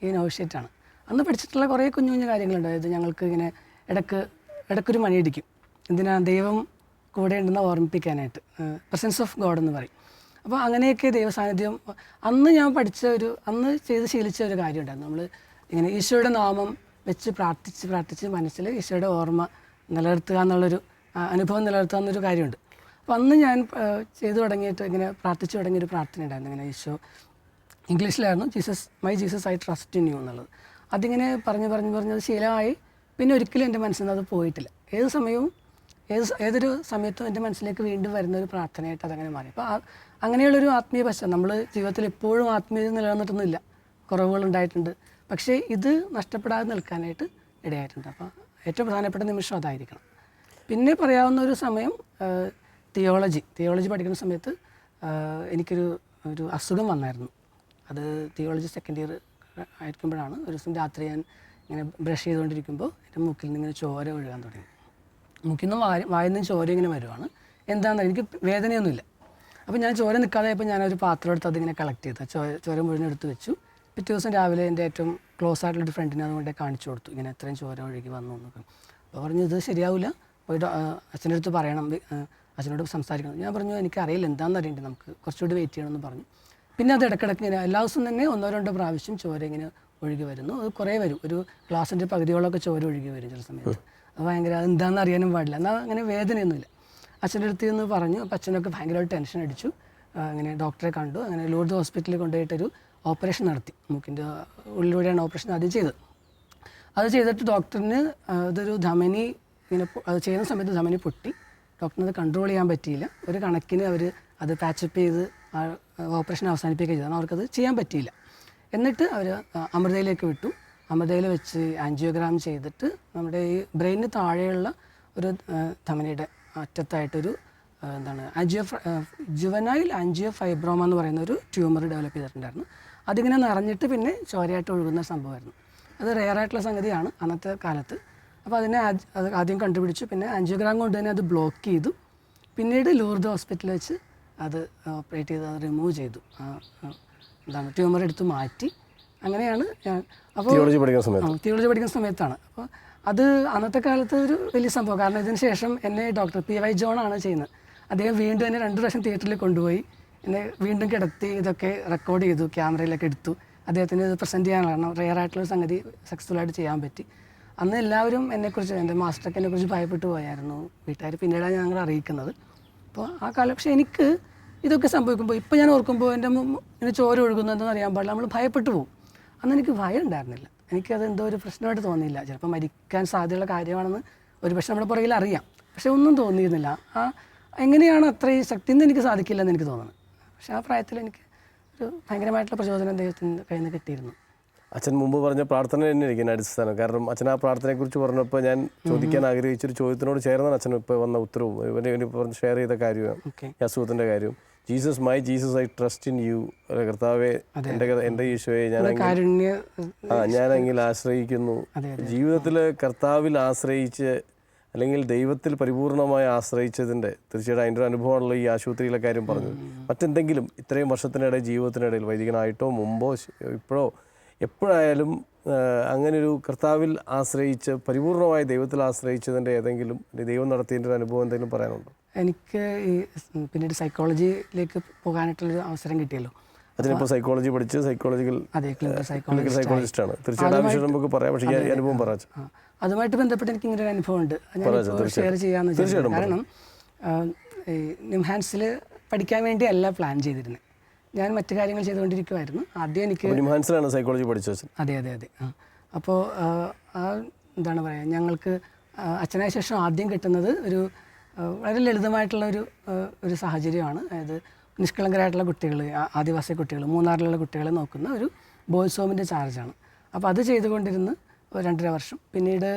ഈ നോവിഷ്യേറ്റാണ്. അന്ന് പഠിച്ചിട്ടുള്ള കുറേ കുഞ്ഞു കുഞ്ഞു കാര്യങ്ങളുണ്ട്. അതായത് ഞങ്ങൾക്ക് ഇങ്ങനെ ഇടയ്ക്കൊരു മണിയടിക്കും. എന്തിനാ? ദൈവം കൂടെ ഉണ്ടെന്ന് ഓർമ്മിപ്പിക്കാനായിട്ട്, പ്രസൻസ് ഓഫ് ഗോഡ് എന്ന് പറയും. അപ്പോൾ അങ്ങനെയൊക്കെ ദൈവസാന്നിധ്യം അന്ന് ഞാൻ അന്ന് ചെയ്ത് ശീലിച്ച ഒരു കാര്യമുണ്ടായിരുന്നു. നമ്മൾ ഇങ്ങനെ ഈശോയുടെ നാമം വെച്ച് പ്രാർത്ഥിച്ച് മനസ്സിൽ ഈശോയുടെ ഓർമ്മ നിലനിർത്തുക എന്നുള്ളൊരു അനുഭവം നിലനിർത്തുക എന്നൊരു കാര്യമുണ്ട്. അപ്പോൾ അന്ന് ഞാൻ ചെയ്തു തുടങ്ങിയിട്ട് ഇങ്ങനെ പ്രാർത്ഥിച്ചു തുടങ്ങിയൊരു പ്രാർത്ഥന ഉണ്ടായിരുന്നു. ഇങ്ങനെ ഈശോ, ഇംഗ്ലീഷിലായിരുന്നു, my Jesus I trust in you എന്നുള്ളത്. അതിങ്ങനെ പറഞ്ഞത് ശീലമായി. പിന്നെ ഒരിക്കലും എൻ്റെ മനസ്സിൽ നിന്ന് അത് പോയിട്ടില്ല. ഏതൊരു സമയത്തും എൻ്റെ മനസ്സിലേക്ക് വീണ്ടും വരുന്ന ഒരു പ്രാർത്ഥനയായിട്ട് അതങ്ങനെ മാറി. അപ്പോൾ അങ്ങനെയുള്ളൊരു ആത്മീയ പശ്ചാത്തലം, നമ്മൾ ജീവിതത്തിൽ എപ്പോഴും ആത്മീയത നിലനിർന്നിട്ടൊന്നുമില്ല, കുറവുകളുണ്ടായിട്ടുണ്ട്. പക്ഷേ ഇത് നഷ്ടപ്പെടാതെ നിൽക്കാനായിട്ട് ഇടയായിട്ടുണ്ട്. അപ്പോൾ ഏറ്റവും പ്രധാനപ്പെട്ട നിമിഷം അതായിരിക്കണം. പിന്നെ പറയാവുന്ന ഒരു സമയം തിയോളജി പഠിക്കുന്ന സമയത്ത് എനിക്കൊരു അസുഖം വന്നായിരുന്നു. അത് തിയോളജി സെക്കൻഡ് ഇയർ ആയിരിക്കുമ്പോഴാണ്. ഒരു ദിവസം രാത്രി ഞാൻ ഇങ്ങനെ ബ്രഷ് ചെയ്തുകൊണ്ടിരിക്കുമ്പോൾ എൻ്റെ മൂക്കിൽ നിന്ന് ഇങ്ങനെ ചോര ഒഴുകാൻ തുടങ്ങി. മൂക്കിൽ നിന്നും വായിൽ നിന്നും ചോര ഇങ്ങനെ വരുവാണ്. എന്താണെന്ന് എനിക്ക് വേദനയൊന്നുമില്ല. അപ്പോൾ ഞാൻ ചോര നിൽക്കാതെയപ്പോൾ ഞാനൊരു പാത്രം എടുത്ത് അതിങ്ങനെ കളക്ട് ചെയ്ത് ചോര മുഴുവൻ എടുത്ത് വെച്ചു. പിറ്റേ ദിവസം രാവിലെ എൻ്റെ ഏറ്റവും ക്ലോസ് ആയിട്ടുള്ളൊരു ഫ്രണ്ടിനെ അതുകൊണ്ട് കാണിച്ചു കൊടുത്തു, ഇങ്ങനെ എത്രയും ചോര ഒഴുകി വന്നു എന്നൊക്കെ. അപ്പോൾ പറഞ്ഞു, ഇത് ശരിയാവില്ല, പോയിട്ട് അച്ഛൻ്റെ അടുത്ത് പറയണം, അച്ഛനോട് സംസാരിക്കണം. ഞാൻ പറഞ്ഞു, എനിക്കറിയില്ല, എന്താണെന്ന് അറിയണ്ടേ, നമുക്ക് കുറച്ചുകൂടി വെയിറ്റ് ചെയ്യണമെന്ന് പറഞ്ഞു. പിന്നെ അത് ഇടയ്ക്കിടയ്ക്ക് ഇങ്ങനെ എല്ലാ ദിവസവും തന്നെ 1-2 പ്രാവശ്യം ചോര ഇങ്ങനെ ഒഴുകി വരുന്നു. അത് കുറേ വരും, ഒരു ഗ്ലാസിൻ്റെ പകുതിയോളമൊക്കെ ചോര ഒഴുകി വരും ചില സമയത്ത്. അത് ഭയങ്കര, എന്താണെന്ന് അറിയാനും പാടില്ല, എന്നാൽ അങ്ങനെ വേദനയൊന്നുമില്ല. അച്ഛൻ്റെ അടുത്ത് നിന്ന് പറഞ്ഞു. അപ്പോൾ അച്ഛനൊക്കെ ഭയങ്കരമായിട്ട് ടെൻഷൻ അടിച്ചു. അങ്ങനെ ഡോക്ടറെ കണ്ടു. അങ്ങനെ ലൂർദ് ഹോസ്പിറ്റലിൽ കൊണ്ടുപോയിട്ടൊരു ഓപ്പറേഷൻ നടത്തി. മൂക്കിൻ്റെ ഉള്ളിലൂടെയാണ് ഓപ്പറേഷൻ ആദ്യം ചെയ്തത്. അത് ചെയ്തിട്ട് ഡോക്ടറിന് അതൊരു ധമനി ഇങ്ങനെ അത് ചെയ്യുന്ന സമയത്ത് ധമനി പൊട്ടി. ഡോക്ടറിന് അത് കൺട്രോൾ ചെയ്യാൻ പറ്റിയില്ല. ഒരു കണക്കിന് അവർ അത് പാച്ചപ്പ് ചെയ്ത് ഓപ്പറേഷൻ അവസാനിപ്പിക്കുകയും ചെയ്താണ്. അവർക്കത് ചെയ്യാൻ പറ്റിയില്ല. എന്നിട്ട് അവർ അമൃതയിലേക്ക് വിട്ടു. അമൃതയിൽ വെച്ച് ആൻജിയോഗ്രാം ചെയ്തിട്ട് നമ്മുടെ ഈ ബ്രെയിനിന് താഴെയുള്ള ഒരു ധമനിയുടെ അറ്റത്തായിട്ടൊരു ജുവനൈൽ ആൻജിയോ ഫൈബ്രോമ എന്ന് പറയുന്ന ഒരു ട്യൂമർ ഡെവലപ്പ് ചെയ്തിട്ടുണ്ടായിരുന്നു. അതിങ്ങനെ നിറഞ്ഞിട്ട് പിന്നെ ചോരയായിട്ട് ഒഴുകുന്ന സംഭവമായിരുന്നു. അത് റെയറായിട്ടുള്ള സംഗതിയാണ് അന്നത്തെ കാലത്ത്. അപ്പോൾ അതിനെ അത് ആദ്യം കണ്ടുപിടിച്ചു. പിന്നെ ആൻജിയോഗ്രാം കൊണ്ട് തന്നെ അത് ബ്ലോക്ക് ചെയ്തു. പിന്നീട് ലൂർദ് ഹോസ്പിറ്റലിൽ വെച്ച് അത് ഓപ്പറേറ്റ് ചെയ്ത് അത് റിമൂവ് ചെയ്തു. ട്യൂമർ എടുത്ത് മാറ്റി. അങ്ങനെയാണ് ഞാൻ അപ്പോൾ തിയോളജി പഠിക്കുന്ന സമയത്താണ്. അപ്പോൾ അത് അന്നത്തെ കാലത്ത് ഒരു വലിയ സംഭവം. കാരണം ഇതിന് ശേഷം എന്നെ ഡോക്ടർ PY ജോണാണ് ചെയ്യുന്നത്. അദ്ദേഹം വീണ്ടും എന്നെ 2 പ്രാവശ്യം തിയേറ്ററിൽ കൊണ്ടുപോയി എന്നെ വീണ്ടും കിടത്തി ഇതൊക്കെ റെക്കോർഡ് ചെയ്തു, ക്യാമറയിലൊക്കെ എടുത്തു. അദ്ദേഹത്തിന് ഇത് പ്രസൻറ്റ് ചെയ്യാനുള്ള റെയറായിട്ടുള്ള സംഗതി സക്സസ്ഫുള്ളായിട്ട് ചെയ്യാൻ പറ്റി. അന്ന് എല്ലാവരും എന്നെക്കുറിച്ച്, എൻ്റെ മാസ്റ്റർക്ക് എന്നെക്കുറിച്ച് ഭയപ്പെട്ടു പോയായിരുന്നു വീട്ടുകാർ. പിന്നീടാണ് ഞങ്ങൾ അറിയിക്കുന്നത്. അപ്പോൾ ആ കാലം പക്ഷേ എനിക്ക് ഇതൊക്കെ സംഭവിക്കുമ്പോൾ ഇപ്പോൾ ഞാൻ ഓർക്കുമ്പോൾ എൻ്റെ ഇങ്ങനെ ചോര ഒഴുകുന്നതെന്ന് അറിയാൻ പാടില്ല, നമ്മൾ ഭയപ്പെട്ടു പോകും. അന്ന് എനിക്ക് ഭയം ഉണ്ടായിരുന്നില്ല. എനിക്കത് എന്തോ ഒരു പ്രശ്നമായിട്ട് തോന്നിയില്ല. ചിലപ്പോൾ മരിക്കാൻ സാധ്യതയുള്ള കാര്യമാണെന്ന് ഒരു പക്ഷേ നമ്മുടെ പുറകിൽ അറിയാം, പക്ഷെ ഒന്നും തോന്നിയിരുന്നില്ല. എങ്ങനെയാണ് അത്രയും ശക്തി എന്ന് എനിക്ക് സാധിക്കില്ലെന്ന് എനിക്ക് തോന്നുന്നത്. പക്ഷേ ആ പ്രായത്തിൽ എനിക്ക് ഒരു ഭയങ്കരമായിട്ടുള്ള പ്രചോദനം ദൈവത്തിൻ്റെ കയ്യിൽ നിന്ന് കിട്ടിയിരുന്നു. അച്ഛൻ മുമ്പ് പറഞ്ഞ പ്രാർത്ഥന തന്നെ എനിക്ക് അടിസ്ഥാനം. കാരണം അച്ഛൻ ആ പ്രാർത്ഥനയെക്കുറിച്ച് പറഞ്ഞപ്പോൾ ഞാൻ ചോദിക്കാൻ ആഗ്രഹിച്ചൊരു ചോദ്യത്തിനോട് ചേർന്നാണ് അച്ഛൻ ഇപ്പോൾ വന്ന ഉത്തരവും ഇവന് ഷെയർ ചെയ്ത കാര്യവും ഈ അസുഖത്തിൻ്റെ കാര്യവും. Jesus my Jesus I trust in you. കർത്താവെ, എൻ്റെ ഈശോയെ ഞാനെങ്കിൽ ആശ്രയിക്കുന്നു. ജീവിതത്തിൽ കർത്താവിൽ ആശ്രയിച്ച് അല്ലെങ്കിൽ ദൈവത്തിൽ പരിപൂർണമായി ആശ്രയിച്ചതിൻ്റെ തീർച്ചയായിട്ടും അതിൻ്റെ ഒരു അനുഭവമാണല്ലോ ഈ ആശുപത്രിയിലെ കാര്യം പറഞ്ഞത്. മറ്റെന്തെങ്കിലും ഇത്രയും വർഷത്തിനിടയിൽ ജീവിതത്തിനിടയിൽ വൈദികനായിട്ടോ മുമ്പോ ഇപ്പോഴോ എപ്പോഴായാലും അങ്ങനെയൊരു കർത്താവിൽ ആശ്രയിച്ച് പരിപൂർണമായി ദൈവത്തിൽ ആശ്രയിച്ചതിൻ്റെ ഏതെങ്കിലും ദൈവം നടത്തിയതിൻ്റെ ഒരു അനുഭവം എന്തെങ്കിലും പറയാനുണ്ടോ? എനിക്ക് ഈ പിന്നീട് സൈക്കോളജിയിലേക്ക് പോകാനായിട്ടുള്ളൊരു അവസരം കിട്ടിയല്ലോ. അതിനിപ്പോൾ സൈക്കോളജി പഠിച്ച് ക്ലിനിക്കൽ സൈക്കോളജിസ്റ്റാണ്. തീർച്ചയായിട്ടും നമുക്ക് പറയാം. പക്ഷേ ഈ അനുഭവം പറയാം. അതുമായിട്ട് ബന്ധപ്പെട്ട് എനിക്ക് ഇങ്ങനെ ഒരു അനുഭവം ഞാൻ ഷെയർ ചെയ്യാമെന്ന് വിചാരിച്ചു. കാരണം നിംഹാൻസിൽ പഠിക്കാൻ വേണ്ടിയല്ല പ്ലാൻ ചെയ്തിരുന്നത്. ഞാൻ മറ്റു കാര്യങ്ങൾ ചെയ്തുകൊണ്ടിരിക്കുമായിരുന്നു. ആദ്യം എനിക്ക് നിംഹാൻസിലാണ് സൈക്കോളജി പഠിച്ചത്. അതെ. അപ്പോൾ എന്താണ് പറയുക, ഞങ്ങൾക്ക് അച്ഛനായ ശേഷം ആദ്യം കിട്ടുന്നത് ഒരു വളരെ ലളിതമായിട്ടുള്ള ഒരു സാഹചര്യമാണ്. അതായത് നിഷ്കളങ്കരായിട്ടുള്ള കുട്ടികൾ, ആദിവാസി കുട്ടികൾ, മൂന്നാറിലുള്ള കുട്ടികളെ നോക്കുന്ന ഒരു ബോയ്സ് ഹോമിൻ്റെ ചാർജാണ്. അപ്പോൾ അത് ചെയ്തുകൊണ്ടിരുന്ന് 2.5 വർഷം. പിന്നീട്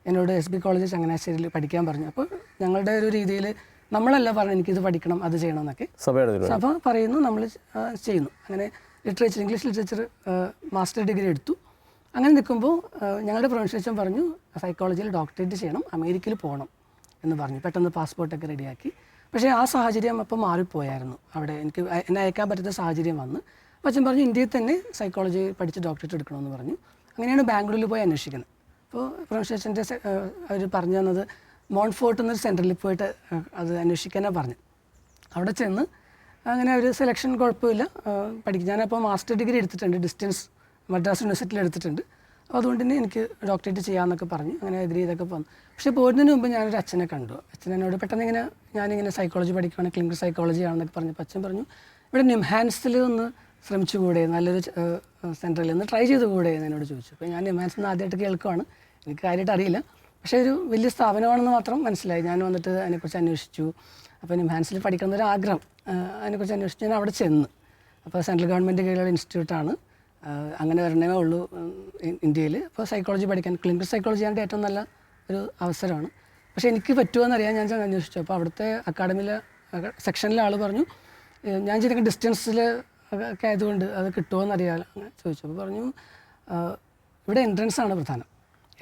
എന്നോട് SB കോളേജ് ചങ്ങനാശ്ശേരിയിൽ പഠിക്കാൻ പറഞ്ഞു. അപ്പോൾ ഞങ്ങളുടെ ഒരു രീതിയിൽ നമ്മളല്ല പറഞ്ഞു എനിക്കിത് പഠിക്കണം അത് ചെയ്യണം എന്നൊക്കെ സഭ പറയുന്നു, നമ്മൾ ചെയ്യുന്നു. അങ്ങനെ ഇംഗ്ലീഷ് ലിറ്ററേച്ചർ മാസ്റ്റർ ഡിഗ്രി എടുത്തു. അങ്ങനെ നിൽക്കുമ്പോൾ ഞങ്ങളുടെ പ്രൊഫസർ പറഞ്ഞു സൈക്കോളജിയിൽ ഡോക്ടറേറ്റ് ചെയ്യണം, അമേരിക്കയിൽ പോകണം എന്ന് പറഞ്ഞു. പെട്ടെന്ന് പാസ്പോർട്ടൊക്കെ റെഡിയാക്കി. പക്ഷേ ആ സാഹചര്യം അപ്പോൾ മാറിപ്പോയായിരുന്നു. അവിടെ എന്നെ അയക്കാൻ പറ്റുന്ന സാഹചര്യം വന്ന് അച്ഛൻ പറഞ്ഞു ഇന്ത്യയിൽ തന്നെ സൈക്കോളജി പഠിച്ച് ഡോക്ടറേറ്റ് എടുക്കണമെന്ന് പറഞ്ഞു. അങ്ങനെയാണ് ബാംഗ്ലൂരിൽ പോയി അന്വേഷിക്കുന്നത്. അപ്പോൾ പ്രൊഫസറിൻ്റെ അവർ പറഞ്ഞു തന്നത് മോൺഫോർട്ട് എന്നൊരു സെൻറ്ററിൽ പോയിട്ട് അത് അന്വേഷിക്കാനാണ് പറഞ്ഞു. അവിടെ ചെന്ന് അങ്ങനെ ഒരു സെലക്ഷൻ കുഴപ്പമില്ല, പഠിക്കും. ഞാനപ്പോൾ മാസ്റ്റർ ഡിഗ്രി എടുത്തിട്ടുണ്ട്, ഡിസ്റ്റൻസ് മദ്രാസ് യൂണിവേഴ്സിറ്റിയിൽ എടുത്തിട്ടുണ്ട്. അതുകൊണ്ട് തന്നെ എനിക്ക് ഡോക്ടറേറ്റ് ചെയ്യാമെന്നൊക്കെ പറഞ്ഞു. അങ്ങനെ എതിരെ ഇതൊക്കെ വന്നു. പക്ഷേ പോകുന്നതിന് മുമ്പ് ഞാനൊരു അച്ഛനെ കണ്ടു. അച്ഛൻ എന്നോട് പെട്ടെന്ന് ഞാനിങ്ങനെ സൈക്കോളജി പഠിക്കുകയാണ്, ക്ലിനിക്കൽ സൈക്കോളജി ആണെന്നൊക്കെ പറഞ്ഞപ്പോൾ അച്ഛൻ പറഞ്ഞു ഇവിടെ നിംഹാൻസിൽ ഒന്ന് ശ്രമിച്ചുകൂടെ, നല്ലൊരു സെൻറ്ററിൽ ഒന്ന് ട്രൈ ചെയ്തുകൂടെ എന്ന് എന്നോട് ചോദിച്ചു. അപ്പോൾ ഞാൻ നിംഹാൻസിൽ നിന്ന് ആദ്യമായിട്ട് കേൾക്കുവാണ്, എനിക്ക് കാര്യമായിട്ട് അറിയില്ല. പക്ഷേ ഒരു വലിയ സ്ഥാപനമാണെന്ന് മാത്രം മനസ്സിലായി. ഞാൻ വന്നിട്ട് അതിനെക്കുറിച്ച് അന്വേഷിച്ചു. അപ്പോൾ നിംഹാൻസിൽ പഠിക്കണമെന്നൊരു ആഗ്രഹം, അതിനെക്കുറിച്ച് അന്വേഷിച്ച് ഞാൻ അവിടെ ചെന്ന്. അപ്പോൾ സെൻട്രൽ ഗവൺമെൻറ് കീഴിലുള്ള ഇൻസ്റ്റിറ്റ്യൂട്ടാണ്, അങ്ങനെ വരണമേ ഉള്ളൂ ഇന്ത്യയിൽ. അപ്പോൾ സൈക്കോളജി പഠിക്കാൻ ക്ലിനിക്കൽ സൈക്കോളജി ആയിട്ട് ഏറ്റവും നല്ല ഒരു അവസരമാണ്. പക്ഷേ എനിക്ക് പറ്റുമോയെന്നറിയാൻ ഞാൻ അന്വേഷിച്ചു. അപ്പോൾ അവിടുത്തെ അക്കാഡമിയിലെ സെക്ഷനിലെ ആൾ പറഞ്ഞു ഞാൻ ചെയ്തൊക്കെ ഡിസ്റ്റൻസിൽ ഒക്കെ ആയതുകൊണ്ട് അത് കിട്ടുമോ എന്നറിയാൻ ചോദിച്ചു. അപ്പോൾ പറഞ്ഞു ഇവിടെ എൻട്രൻസ് ആണ് പ്രധാനം,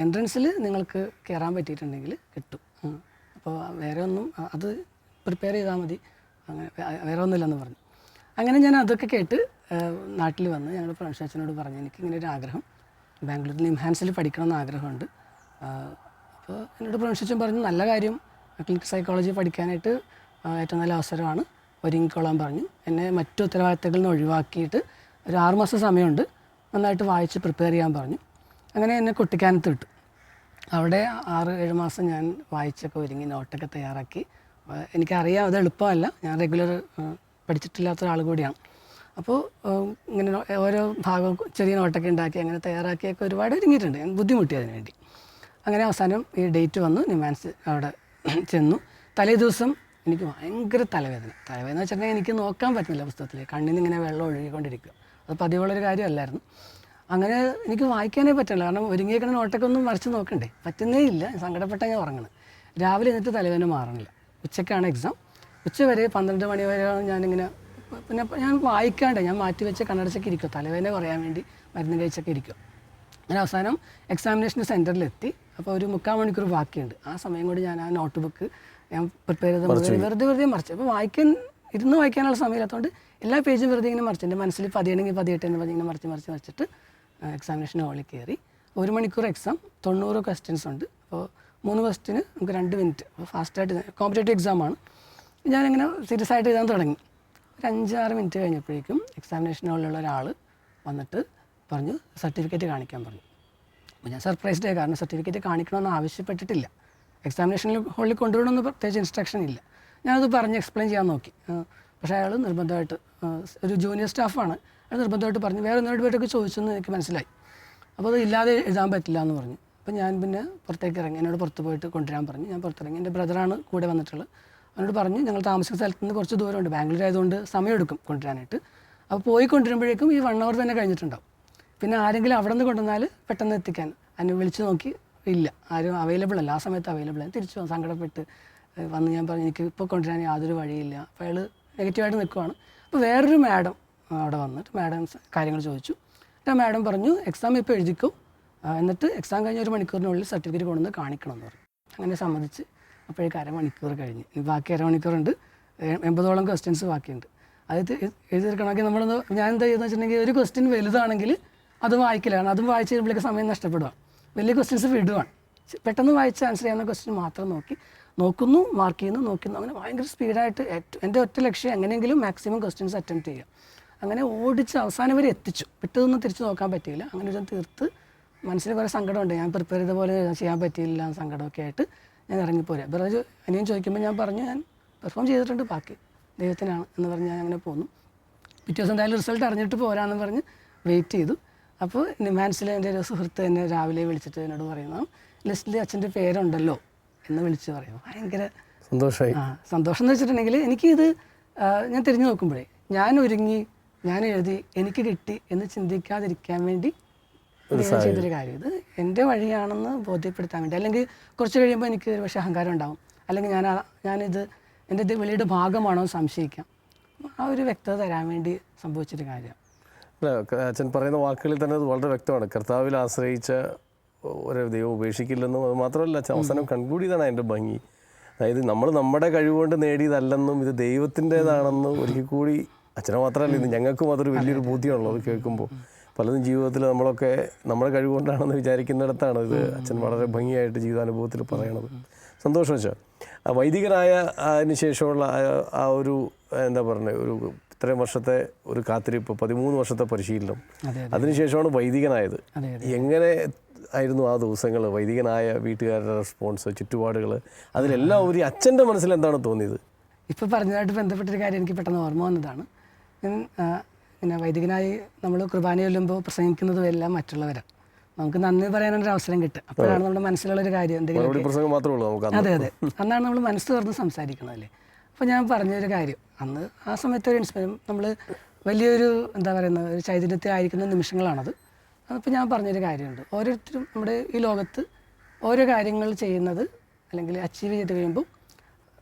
എൻട്രൻസിൽ നിങ്ങൾക്ക് കയറാൻ പറ്റിയിട്ടുണ്ടെങ്കിൽ കിട്ടും. അപ്പോൾ വേറെ ഒന്നും അത് പ്രിപ്പയർ ചെയ്താൽ മതി, അങ്ങനെ വേറെ ഒന്നുമില്ലെന്ന് പറഞ്ഞു. അങ്ങനെ ഞാൻ അതൊക്കെ കേട്ട് നാട്ടിൽ വന്ന് ഞങ്ങളുടെ പ്രൊഫസറിനോട് പറഞ്ഞു എനിക്കിങ്ങനെ ഒരു ആഗ്രഹം, ബാംഗ്ലൂരിൽ നിംഹാൻസിൽ പഠിക്കണമെന്ന് ആഗ്രഹമുണ്ട്. അപ്പോൾ എന്നോട് പ്രൊഫസർ പറഞ്ഞു നല്ല കാര്യം, ക്ലിനിക്കൽ സൈക്കോളജി പഠിക്കാനായിട്ട് ഏറ്റവും നല്ല അവസരമാണ്, ഒരുങ്ങിക്കോളാൻ പറഞ്ഞു. എന്നെ മറ്റു ഉത്തരവാദിത്തങ്ങളിൽ നിന്ന് ഒഴിവാക്കിയിട്ട് ഒരു 6 മാസം സമയമുണ്ട്, നന്നായിട്ട് വായിച്ച് പ്രിപ്പയർ ചെയ്യാൻ പറഞ്ഞു. അങ്ങനെ എന്നെ കുട്ടിക്കാനത്ത് വിട്ടു. അവിടെ 6-7 മാസം ഞാൻ വായിച്ചൊക്കെ ഒരുങ്ങി നോട്ടൊക്കെ തയ്യാറാക്കി എനിക്കറിയാം അത് എളുപ്പമല്ല, ഞാൻ റെഗുലർ പഠിച്ചിട്ടില്ലാത്ത ഒരാൾ കൂടിയാണ്. അപ്പോൾ ഇങ്ങനെ ഓരോ ഭാഗം ചെറിയ നോട്ടൊക്കെ ഉണ്ടാക്കി അങ്ങനെ തയ്യാറാക്കിയൊക്കെ ഒരുപാട് ഒരുങ്ങിയിട്ടുണ്ട്. ഞാൻ ബുദ്ധിമുട്ടി അതിന് വേണ്ടി. അങ്ങനെ അവസാനം ഈ ഡേറ്റ് വന്നു, നിമാൻസ് അവിടെ ചെന്നു. തലേ ദിവസം എനിക്ക് ഭയങ്കര തലവേദന വെച്ചിട്ടുണ്ടെങ്കിൽ എനിക്ക് നോക്കാൻ പറ്റുന്നില്ല പുസ്തകത്തിൽ, കണ്ണിൽ നിന്ന് ഇങ്ങനെ വെള്ളം ഒഴുകിക്കൊണ്ടിരിക്കുക. അത് പതിവുള്ളൊരു കാര്യമല്ലായിരുന്നു. അങ്ങനെ എനിക്ക് വായിക്കാനേ പറ്റില്ല, കാരണം ഒരുങ്ങിയേക്കുന്ന നോട്ടൊക്കെ ഒന്നും മറിച്ച് നോക്കണ്ടേ, പറ്റുന്നേ ഇല്ല. സങ്കടപ്പെട്ട ഞാൻ ഉറങ്ങണം. രാവിലെ എന്നിട്ട് തലവേദന മാറണില്ല. ഉച്ചയ്ക്കാണ് എക്സാം. ഉച്ച വരെ 12 മണി വരെയാണ് ഞാനിങ്ങനെ, പിന്നെ ഞാൻ വായിക്കാണ്ട് ഞാൻ മാറ്റി വെച്ച് കണ്ണടച്ചൊക്കെ ഇരിക്കും, തലവേദന കുറയാൻ വേണ്ടി മരുന്ന് കഴിച്ചൊക്കെ ഇരിക്കും. അങ്ങനെ അവസാനം എക്സാമിനേഷൻ സെൻറ്ററിലെത്തി. അപ്പോൾ ഒരു 3/4 മണിക്കൂർ ബാക്കിയുണ്ട്. ആ സമയം കൊണ്ട് ഞാൻ ആ നോട്ട് ബുക്ക് ഞാൻ പ്രിപ്പയർ ചെയ്ത് വെറുതെ മറിച്ചു. അപ്പോൾ ഇരുന്ന് വായിക്കാനുള്ള സമയമില്ലാത്തതുകൊണ്ട് എല്ലാ പേജും വെറുതെ ഇങ്ങനെ മറിച്ചു. എൻ്റെ മനസ്സിൽ പതിയണമെങ്കിൽ പതിയട്ടെ എന്ന് പറഞ്ഞ് ഇങ്ങനെ മറിച്ചിട്ട് എക്സാമിനേഷൻ ഹാളിൽ കയറി. 1 മണിക്കൂർ എക്സാം, 90 ക്വസ്റ്റ്യൻസ് ഉണ്ട്. അപ്പോൾ 3 ക്വസ്റ്റ്യന് നമുക്ക് 2 മിനിറ്റ്. അപ്പോൾ ഫാസ്റ്റായിട്ട് കോമ്പറ്റേറ്റീവ് എക്സാമാണ്. ഞാനിങ്ങനെ സീരിയസ് ആയിട്ട് എഴുതാൻ തുടങ്ങി. ഒരു 5-6 മിനിറ്റ് കഴിഞ്ഞപ്പോഴേക്കും എക്സാമിനേഷൻ ഹാളിലുള്ള ഒരാൾ വന്നിട്ട് പറഞ്ഞു സർട്ടിഫിക്കറ്റ് കാണിക്കാൻ പറഞ്ഞു. അപ്പോൾ ഞാൻ സർപ്രൈസ്ഡ് ആയി, കാരണം സർട്ടിഫിക്കറ്റ് കാണിക്കണമെന്ന് ആവശ്യപ്പെട്ടിട്ടില്ല. എക്സാമിനേഷൻ ഹാളിൽ കൊണ്ടുവരണമെന്ന് പ്രത്യേകിച്ച് ഇൻസ്ട്രക്ഷൻ ഇല്ല. ഞാനത് പറഞ്ഞ് എക്സ്പ്ലെയിൻ ചെയ്യാൻ നോക്കി. പക്ഷേ അയാൾ നിർബന്ധമായിട്ട്, ഒരു ജൂനിയർ സ്റ്റാഫാണ്, അയാൾ നിർബന്ധമായിട്ട് പറഞ്ഞു. വേറെ 1-2 പേരൊക്കെ ചോദിച്ചെന്ന് എനിക്ക് മനസ്സിലായി. അപ്പോൾ അത് ഇല്ലാതെ എഴുതാൻ പറ്റില്ല എന്ന് പറഞ്ഞു. അപ്പോൾ ഞാൻ പിന്നെ പുറത്തേക്ക് ഇറങ്ങി, എന്നോട് പുറത്ത് പോയിട്ട് കൊണ്ടുവരാൻ പറഞ്ഞു. ഞാൻ പുറത്തിറങ്ങി. എൻ്റെ ബ്രദറാണ് കൂടെ വന്നിട്ടുള്ളത്. അവനോട് പറഞ്ഞു ഞങ്ങൾ താമസിക്കുന്ന സ്ഥലത്ത് നിന്ന് കുറച്ച് ദൂരമുണ്ട്, ബാംഗ്ലൂർ ആയതുകൊണ്ട് സമയമെടുക്കും കൊണ്ടുവരാനായിട്ട്. അപ്പോൾ പോയി കൊണ്ടുവരുമ്പോഴേക്കും ഈ 1 അവർ തന്നെ കഴിഞ്ഞിട്ടുണ്ടാവും. പിന്നെ ആരെങ്കിലും അവിടെ നിന്ന് കൊണ്ടുവന്നാൽ പെട്ടെന്ന് എത്തിക്കാൻ എന്നെ വിളിച്ച് നോക്കി, ഇല്ല ആരും അവൈലബിൾ അല്ല, ആ സമയത്ത് അവൈലബിൾ അല്ല. തിരിച്ചു സങ്കടപ്പെട്ട് വന്ന് ഞാൻ പറഞ്ഞു എനിക്ക് ഇപ്പോൾ കൊണ്ടുവരാൻ യാതൊരു വഴിയില്ല. അപ്പോൾ അയാൾ നെഗറ്റീവായിട്ട് നിൽക്കുവാണ്. അപ്പോൾ വേറൊരു മാഡം അവിടെ വന്നിട്ട് മാഡം കാര്യങ്ങൾ ചോദിച്ചു. എന്നിട്ട് മാഡം പറഞ്ഞു എക്സാം ഇപ്പോൾ എഴുതിക്കും, എന്നിട്ട് എക്സാം കഴിഞ്ഞ 1 മണിക്കൂറിനുള്ളിൽ സർട്ടിഫിക്കറ്റ് കൊണ്ടുവന്ന് കാണിക്കണമെന്ന് പറഞ്ഞു. അങ്ങനെ സമ്മതിച്ച് അപ്പോഴേക്ക് 1/2 മണിക്കൂർ കഴിഞ്ഞ്. ബാക്കി 1/2 മണിക്കൂറുണ്ട്, 80ഓളം ക്വസ്റ്റ്യൻസ് ബാക്കിയുണ്ട്. അത് എഴുതി തീർക്കണമെങ്കിൽ നമ്മളൊന്ന്, ഞാൻ എന്താ ചെയ്യുന്നത് വെച്ചിട്ടുണ്ടെങ്കിൽ ഒരു ക്വസ്റ്റ്യൻ വലുതാണെങ്കിൽ അത് വായിക്കില്ല, കാരണം അതും വായിച്ച് കഴിയുമ്പോഴേക്ക് സമയം നഷ്ടപ്പെടുക. വലിയ ക്വസ്റ്റ്യൻസ് വിടുവാണ്. പെട്ടെന്ന് വായിച്ച് ആൻസർ ചെയ്യാവുന്ന ക്വസ്റ്റ്യൻ മാത്രം നോക്കുന്നു, മാർക്ക് ചെയ്യുന്നു, അങ്ങനെ ഭയങ്കര സ്പീഡായിട്ട് എൻ്റെ ഒറ്റ ലക്ഷ്യം എങ്ങനെയെങ്കിലും മാക്സിമം ക്വസ്റ്റ്യൻസ് അറ്റംപ്റ്റ് ചെയ്യുക. അങ്ങനെ ഓടിച്ച് അവസാനം വരെ എത്തിച്ചു. പിറ്റേതൊന്നും തിരിച്ച് നോക്കാൻ പറ്റിയില്ല. അങ്ങനെ ഒരു തീർത്ത് മനസ്സിൽ കുറേ സങ്കടമുണ്ട്, ഞാൻ പ്രിപ്പയർ ചെയ്ത പോലെ ചെയ്യാൻ പറ്റിയില്ല, സങ്കടമൊക്കെ ആയിട്ട് ഞാൻ ഇറങ്ങിപ്പോരാ. ബ്രദർ അനിയൻ ചോദിക്കുമ്പോൾ ഞാൻ പറഞ്ഞു ഞാൻ പെർഫോം ചെയ്തിട്ടുണ്ട്, ബാക്കി ദൈവത്തിനാണ് എന്ന് പറഞ്ഞ് ഞാൻ അങ്ങനെ പോന്നു. പിറ്റേ ദിവസം എന്തായാലും റിസൾട്ട് അറിഞ്ഞിട്ട് പോരാന്ന് പറഞ്ഞ് വെയിറ്റ് ചെയ്തു. അപ്പോൾ നിമാൻസിലെ എൻ്റെ ഒരു സുഹൃത്ത് എന്നെ രാവിലെ വിളിച്ചിട്ട് എന്നോട് പറയുന്നു ലിസ്റ്റിൽ അച്ഛൻ്റെ പേരുണ്ടല്ലോ എന്ന് വിളിച്ച് പറയും. ഭയങ്കര സന്തോഷമായി. സന്തോഷം എന്ന് വെച്ചിട്ടുണ്ടെങ്കിൽ എനിക്കിത് ഞാൻ തിരിഞ്ഞു നോക്കുമ്പോഴേ ഞാൻ ഒരുങ്ങി, ഞാൻ എഴുതി, എനിക്ക് കിട്ടി എന്ന് ചിന്തിക്കാതിരിക്കാൻ വേണ്ടി ഞാൻ ചെയ്തൊരു കാര്യം. ഇത് എൻ്റെ വഴിയാണെന്ന് ബോധ്യപ്പെടുത്താൻ വേണ്ടി. അല്ലെങ്കിൽ കുറച്ച് കഴിയുമ്പോൾ എനിക്ക് ഒരു പക്ഷേ അഹങ്കാരം ഉണ്ടാവും, അല്ലെങ്കിൽ ഞാനിത് എൻ്റെ വിളിയുടെ ഭാഗമാണോ എന്ന് സംശയിക്കാം. ആ ഒരു വ്യക്തത തരാൻ വേണ്ടി സംഭവിച്ചൊരു കാര്യമാണ്. അല്ല, അച്ഛൻ പറയുന്ന വാക്കുകളിൽ തന്നെ അത് വളരെ വ്യക്തമാണ്. കർത്താവിൽ ആശ്രയിച്ച ഒരു ദൈവം ഉപേക്ഷിക്കില്ലെന്നും, അത് മാത്രമല്ല അച്ഛൻ അവസാനം കൺക്ലൂഡ് ചെയ്താണ് അതിൻ്റെ ഭംഗി. അതായത് നമ്മൾ നമ്മുടെ കഴിവുകൊണ്ട് നേടിയതല്ലെന്നും ഇത് ദൈവത്തിൻ്റേതാണെന്നും ഒരിക്കൽ കൂടി അച്ഛനെ മാത്രമല്ല ഇത് ഞങ്ങൾക്കും അതൊരു വലിയൊരു ബോധ്യമാണല്ലോ അത് കേൾക്കുമ്പോൾ. പലതും ജീവിതത്തിൽ നമ്മളൊക്കെ നമ്മുടെ കഴിവുകൊണ്ടാണെന്ന് വിചാരിക്കുന്നിടത്താണ് ഇത് അച്ഛൻ വളരെ ഭംഗിയായിട്ട് ജീവിതാനുഭവത്തിൽ പറയണത്. സന്തോഷം വെച്ചാൽ വൈദികനായ അതിന് ശേഷമുള്ള ആ ഒരു എന്താ പറയുക, ഒരു ഇത്രയും വർഷത്തെ ഒരു കാത്തിരിപ്പ്, 13 വർഷത്തെ പരിശീലനം, അതിനുശേഷമാണ് വൈദികനായത്. എങ്ങനെ ആയിരുന്നു ആ ദിവസങ്ങൾ, വൈദികനായ വീട്ടുകാരുടെ റെസ്പോൺസ്, ചുറ്റുപാടുകൾ, അതിലെല്ലാം ഒരു അച്ഛൻ്റെ മനസ്സിൽ എന്താണ് തോന്നിയത്? ഇപ്പോൾ പറഞ്ഞതായിട്ട് ബന്ധപ്പെട്ടൊരു കാര്യം എനിക്ക് പെട്ടെന്ന് ഓർമ്മ വന്നതാണ്. പിന്നെ വൈദികനായി നമ്മൾ കുർബാന ചൊല്ലുമ്പോൾ പ്രസംഗിക്കുന്നതും എല്ലാം മറ്റുള്ളവരാണ്. നമുക്ക് നന്ദി പറയാനൊരു അവസരം കിട്ടും. അപ്പോഴാണ് നമ്മുടെ മനസ്സിലുള്ളൊരു കാര്യം എന്തെങ്കിലും. അതെ, അന്നാണ് നമ്മൾ മനസ്സ് തുറന്ന് സംസാരിക്കണമല്ലേ. അപ്പോൾ ഞാൻ പറഞ്ഞൊരു കാര്യം, അന്ന് ആ സമയത്ത് ഒരു ഇൻസ്പിറേഷൻ, നമ്മൾ വലിയൊരു എന്താ പറയുന്നത് ഒരു ചൈതന്യത്തിലായിരിക്കുന്ന നിമിഷങ്ങളാണത്. അപ്പോൾ ഞാൻ പറഞ്ഞൊരു കാര്യമുണ്ട്, ഓരോരുത്തരും നമ്മുടെ ഈ ലോകത്ത് ഓരോ കാര്യങ്ങൾ ചെയ്യുന്നത് അല്ലെങ്കിൽ അച്ചീവ് ചെയ്ത് കഴിയുമ്പോൾ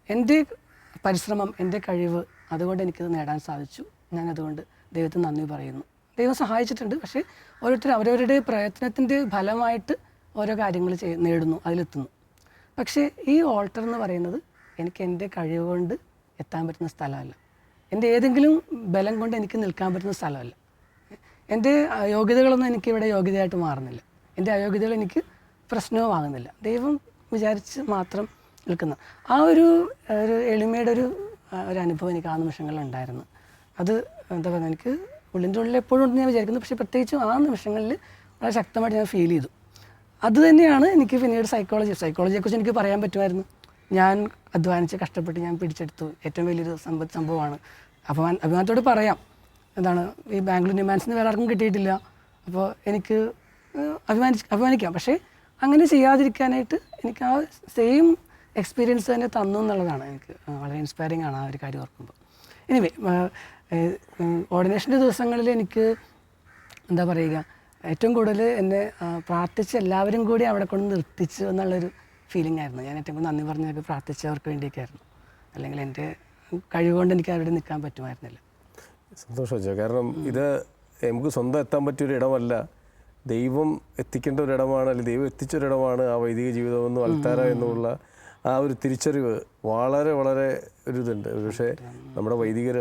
എൻ്റെ പരിശ്രമം, എൻ്റെ കഴിവ്, അതുകൊണ്ട് എനിക്കത് നേടാൻ സാധിച്ചു, ഞാനതുകൊണ്ട് ദൈവത്തിന് നന്ദി പറയുന്നു. ദൈവം സഹായിച്ചിട്ടുണ്ട്. പക്ഷേ ഓരോരുത്തരും അവരവരുടെ പ്രയത്നത്തിൻ്റെ ഫലമായിട്ട് ഓരോ കാര്യങ്ങൾ നേടുന്നു, അതിലെത്തുന്നു. പക്ഷേ ഈ ഓൾട്ടർ എന്ന് പറയുന്നത് എനിക്ക് എൻ്റെ കഴിവ് കൊണ്ട് എത്താൻ പറ്റുന്ന സ്ഥലമല്ല, എൻ്റെ ഏതെങ്കിലും ബലം കൊണ്ട് എനിക്ക് നിൽക്കാൻ പറ്റുന്ന സ്ഥലമല്ല. എൻ്റെ യോഗ്യതകളൊന്നും എനിക്കിവിടെ യോഗ്യതയായിട്ട് മാറുന്നില്ല, എൻ്റെ അയോഗ്യതകൾ എനിക്ക് പ്രശ്നവുമാകുന്നില്ല. ദൈവം വിചാരിച്ച് മാത്രം നിൽക്കുന്ന ആ ഒരു എളിമയുടെ ഒരു അനുഭവം എനിക്ക് ആ നിമിഷങ്ങളിലുണ്ടായിരുന്നു. അത് എന്താ പറയുക, എനിക്ക് ഉള്ളിൻ്റെ ഉള്ളിൽ എപ്പോഴും ഉണ്ടെന്ന് ഞാൻ വിചാരിക്കുന്നു. പക്ഷേ പ്രത്യേകിച്ചും ആ നിമിഷങ്ങളിൽ വളരെ ശക്തമായിട്ട് ഞാൻ ഫീൽ ചെയ്തു. അത് തന്നെയാണ് എനിക്ക് പിന്നീട് സൈക്കോളജിയെക്കുറിച്ച് എനിക്ക് പറയാൻ പറ്റുമായിരുന്നു. ഞാൻ അധ്വാനിച്ച് കഷ്ടപ്പെട്ട് ഞാൻ പിടിച്ചെടുത്തു. ഏറ്റവും വലിയൊരു സംഭവമാണ്. അഭിമാനത്തോട് പറയാം, എന്താണ് ഈ ബാംഗ്ലൂർ നിമാൻസിന് വേറെ ആർക്കും കിട്ടിയിട്ടില്ല. അപ്പോൾ എനിക്ക് അഭിമാനിക്കാം. പക്ഷേ അങ്ങനെ ചെയ്യാതിരിക്കാനായിട്ട് എനിക്ക് ആ സെയിം എക്സ്പീരിയൻസ് തന്നെ തന്നു എന്നുള്ളതാണ് എനിക്ക് വളരെ ഇൻസ്പയറിംഗ് ആണ് ആ ഒരു കാര്യം ഓർക്കുമ്പോൾ. എനിവേ, ഓർഡിനേഷൻ്റെ ദിവസങ്ങളിൽ എനിക്ക് എന്താ പറയുക, ഏറ്റവും കൂടുതൽ എന്നെ പ്രാർത്ഥിച്ച് എല്ലാവരും കൂടി അവിടെ കൊണ്ട് നിർത്തിച്ചു എന്നുള്ളൊരു ഫീലിംഗ് ആയിരുന്നു. ഞാൻ ഏറ്റവും കൂടുതൽ നന്ദി പറഞ്ഞൊക്കെ പ്രാർത്ഥിച്ചവർക്ക് വേണ്ടിയൊക്കെയായിരുന്നു. അല്ലെങ്കിൽ എൻ്റെ കഴിവുകൊണ്ട് എനിക്ക് അവിടെ നിൽക്കാൻ പറ്റുമായിരുന്നില്ല. സന്തോഷം വെച്ചാൽ, കാരണം ഇത് നമുക്ക് സ്വന്തം എത്താൻ പറ്റിയൊരു ഇടമല്ല, ദൈവം എത്തിക്കേണ്ട ഒരിടമാണ്, അല്ലെങ്കിൽ ദൈവം എത്തിച്ചൊരിടമാണ് ആ വൈദിക ജീവിതമെന്നും അൾത്താര എന്നുള്ള ആ ഒരു തിരിച്ചറിവ് വളരെ വളരെ ഒരു ഇതുണ്ട്. പക്ഷേ നമ്മുടെ വൈദികർ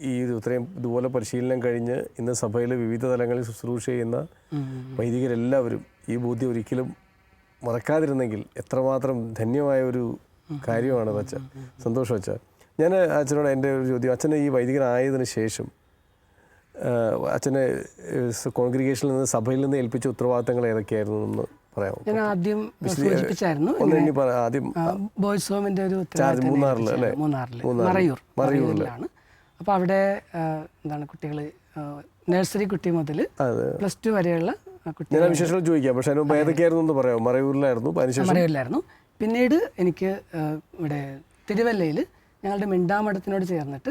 ഈ ഇത്രയും ഇതുപോലെ പരിശീലനം കഴിഞ്ഞ് ഇന്ന് സഭയിലെ വിവിധ തലങ്ങളിൽ ശുശ്രൂഷ ചെയ്യുന്ന വൈദികരെല്ലാവരും ഈ ബോധ്യം ഒരിക്കലും മറക്കാതിരുന്നെങ്കിൽ എത്രമാത്രം ധന്യമായ ഒരു കാര്യമാണ് വച്ച. സന്തോഷം വെച്ചാൽ, ഞാൻ അച്ഛനോട് എൻ്റെ ഒരു ചോദ്യം, അച്ഛനെ ഈ വൈദികനായതിനു ശേഷം അച്ഛനെ കോൺഗ്രിഗേഷനിൽ നിന്ന് സഭയിൽ നിന്ന് ഏൽപ്പിച്ച ഉത്തരവാദിത്തങ്ങൾ ഏതൊക്കെയായിരുന്നു എന്ന് പറയാമോ? ഞാൻ ആദ്യം സൂചിപ്പിച്ചായിരുന്നു, ബോയ്സ് ഹോമിൻ്റെ ഒരു മറയൂരിലാണ്. അപ്പോൾ അവിടെ എന്താണ് കുട്ടികൾ നഴ്സറി കുട്ടി മുതൽ +2 വരെയുള്ള കുട്ടികൾ. ഞാൻ വിശേഷം ചോദിക്കാം, പക്ഷേ അതിന് ഏതൊക്കെയായിരുന്നു എന്ന് പറയാമോ? മറയൂരിലായിരുന്നു. പിന്നീട് എനിക്ക് ഇവിടെ തിരുവല്ലയിൽ ഞങ്ങളുടെ മിണ്ടാമഠത്തിനോട് ചേർന്നിട്ട്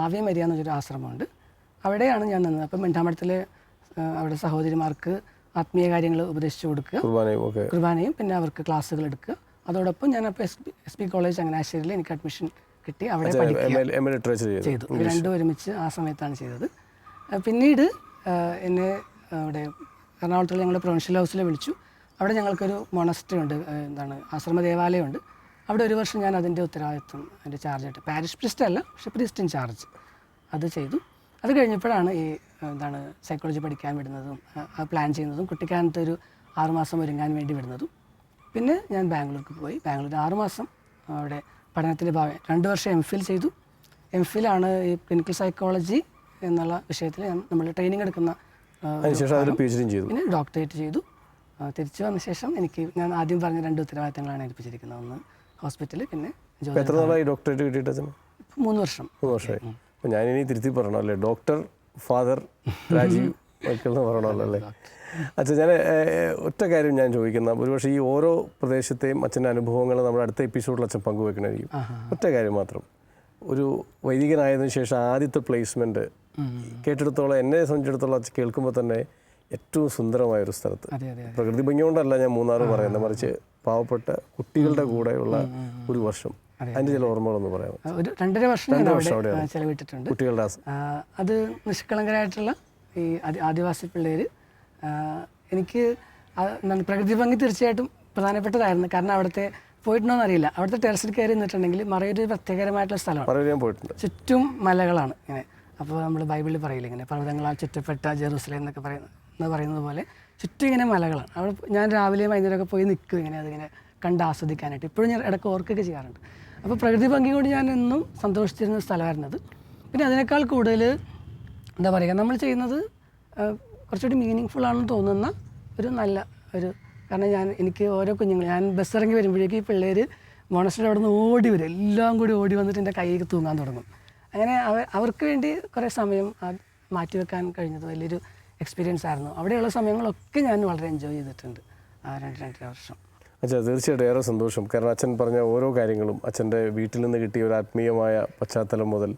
ആവ്യ മരിയ എന്നൊരു ആശ്രമമുണ്ട്. അവിടെയാണ് ഞാൻ നിന്നത്. അപ്പം മിണ്ടാമഠത്തിലെ അവിടെ സഹോദരിമാർക്ക് ആത്മീയ കാര്യങ്ങൾ ഉപദേശിച്ചു കൊടുക്കുക, കുർബാനയും പിന്നെ അവർക്ക് ക്ലാസ്സുകൾ എടുക്കുക. അതോടൊപ്പം ഞാൻ അപ്പോൾ എസ് പി കോളേജ് ചങ്ങനാശ്ശേരിയിൽ എനിക്ക് അഡ്മിഷൻ കിട്ടി, അവിടെ ചെയ്തു. രണ്ടും ഒരുമിച്ച് ആ സമയത്താണ് ചെയ്തത്. പിന്നീട് എന്നെ അവിടെ എറണാകുളത്തുള്ള ഞങ്ങളുടെ പ്രൊവിൻഷ്യൽ ഹൗസിൽ വിളിച്ചു. അവിടെ ഞങ്ങൾക്കൊരു മൊണസ്ട്രി ഉണ്ട്, എന്താണ് ആശ്രമ ദേവാലയമുണ്ട്. അവിടെ ഒരു വർഷം ഞാൻ അതിൻ്റെ ഉത്തരവാദിത്വം, അതിൻ്റെ ചാർജായിട്ട്, പാരിഷ് പ്രിസ്റ്റ് അല്ല പക്ഷേ പ്രിസ്റ്റ് ഇൻ ചാർജ് അത് ചെയ്തു. അത് കഴിഞ്ഞപ്പോഴാണ് ഈ എന്താണ് സൈക്കോളജി പഠിക്കാൻ വിടുന്നതും പ്ലാൻ ചെയ്യുന്നതും കുട്ടിക്കാനത്ത് ഒരു 6 മാസം ഒരുങ്ങാൻ വേണ്ടി വിടുന്നതും. പിന്നെ ഞാൻ ബാംഗ്ലൂർക്ക് പോയി. ബാംഗ്ലൂർ 6 മാസം അവിടെ പഠനത്തിൻ്റെ ഭാഗം 2 വർഷം MPhil ചെയ്തു. MPhil-ആണ് ഈ ക്ലിനിക്കൽ സൈക്കോളജി എന്നുള്ള വിഷയത്തിൽ നമ്മൾ ട്രെയിനിങ് എടുക്കുന്ന. പിന്നെ ഡോക്ടറേറ്റ് ചെയ്തു. തിരിച്ചു വന്ന ശേഷം ഞാൻ ആദ്യം പറഞ്ഞ 2 ഉത്തരവാദിത്തങ്ങളാണ് ഏൽപ്പിച്ചിരിക്കുന്നത്. ഒന്ന് ഹോസ്പിറ്റൽ, പിന്നെ ഡോക്ടറേറ്റ് കിട്ടിയിട്ട് 3 വർഷം. അപ്പോൾ ഞാനിനി തിരുത്തി പറയണോ അല്ലേ, ഡോക്ടർ ഫാദർ രാജീവ് മൈക്കിൾ എന്ന് പറയണമല്ലോ അല്ലേ? അച്ഛൻ, ഞാൻ ഒറ്റ കാര്യം ഞാൻ ചോദിക്കുന്ന, ഒരുപക്ഷെ ഈ ഓരോ പ്രദേശത്തെയും അച്ഛൻ്റെ അനുഭവങ്ങൾ നമ്മുടെ അടുത്ത എപ്പിസോഡിൽ അച്ഛൻ പങ്കുവെക്കണമായിരിക്കും. ഒറ്റ കാര്യം മാത്രം, ഒരു വൈദികനായതിനു ശേഷം ആദ്യത്തെ പ്ലേസ്മെൻറ്റ് കേട്ടെടുത്തോളം, എന്നെ സംബന്ധിച്ചിടത്തോളം അച്ഛൻ കേൾക്കുമ്പോൾ തന്നെ ഏറ്റവും സുന്ദരമായൊരു സ്ഥലത്ത്, പ്രകൃതി ഭംഗി കൊണ്ടല്ല ഞാൻ മൂന്നാർ പറയുന്നത്, മറിച്ച് പാവപ്പെട്ട കുട്ടികളുടെ കൂടെയുള്ള ഒരു വർഷം, അതിൻ്റെ ചില ഓർമ്മകളൊന്ന് പറയാം. ഒരു 2.5 വർഷം അവിടെ ചെലവിട്ടിട്ടുണ്ട് കുട്ടികളുടെ. അത് നിഷ്കളങ്കരായിട്ടുള്ള ഈ ആദിവാസി പിള്ളേർ. എനിക്ക് പ്രകൃതി ഭംഗി തീർച്ചയായിട്ടും പ്രധാനപ്പെട്ടതായിരുന്നു. കാരണം അവിടുത്തെ പോയിട്ടുണ്ടോയെന്ന് അറിയില്ല, അവിടുത്തെ ടെറസിൽ കയറി നിന്നിട്ടുണ്ടെങ്കിൽ മറയൂർ പ്രത്യേകമായിട്ടുള്ള സ്ഥലമാണ്. ചുറ്റും മലകളാണ് ഇങ്ങനെ. അപ്പോൾ നമ്മൾ ബൈബിളിൽ പറയില്ല ഇങ്ങനെ പർവ്വതങ്ങളാൽ ചുറ്റപ്പെട്ട ജെറൂസലേം എന്നൊക്കെ പറയുന്നത് പോലെ ചുറ്റും ഇങ്ങനെ മലകളാണ്. അവിടെ ഞാൻ രാവിലെയും വൈകുന്നേരമൊക്കെ പോയി നിൽക്കും ഇങ്ങനെ അതിങ്ങനെ കണ്ട് ആസ്വദിക്കാനായിട്ട്. ഇപ്പോഴും ഞാൻ ഇടയ്ക്ക് ഓർക്കൊക്കെ ചെയ്യാറുണ്ട്. അപ്പോൾ പ്രകൃതി ഭംഗി കൊണ്ട് ഞാൻ എന്നും സന്തോഷിച്ചിരുന്ന സ്ഥലമായിരുന്നത്. പിന്നെ അതിനേക്കാൾ കൂടുതൽ എന്താ പറയുക, നമ്മൾ ചെയ്യുന്നത് കുറച്ചുകൂടി മീനിങ് ഫുൾ ആണെന്ന് തോന്നുന്ന ഒരു നല്ല ഒരു, കാരണം എനിക്ക് ഓരോ കുഞ്ഞുങ്ങൾ, ഞാൻ ബസ് ഇറങ്ങി വരുമ്പോഴേക്കും ഈ പിള്ളേർ മോണസ്ട്രി അവിടെ നിന്ന് ഓടി വരും, എല്ലാം കൂടി ഓടി വന്നിട്ട് എൻ്റെ കൈയ്ക്ക് തൂങ്ങാൻ തുടങ്ങും. അങ്ങനെ അവർക്ക് വേണ്ടി കുറേ സമയം മാറ്റിവെക്കാൻ കഴിഞ്ഞത് വലിയൊരു എക്സ്പീരിയൻസ് ആയിരുന്നു. അവിടെയുള്ള സമയങ്ങളൊക്കെ ഞാൻ വളരെ എൻജോയ് ചെയ്തിട്ടുണ്ട് ആ 2.5 വർഷം. അച്ഛാ, തീർച്ചയായിട്ടും ഏറെ സന്തോഷം. കാരണം അച്ഛൻ പറഞ്ഞ ഓരോ കാര്യങ്ങളും, അച്ഛൻ്റെ വീട്ടിൽ നിന്ന് കിട്ടിയ ഒരു ആത്മീയമായ പശ്ചാത്തലം മുതൽ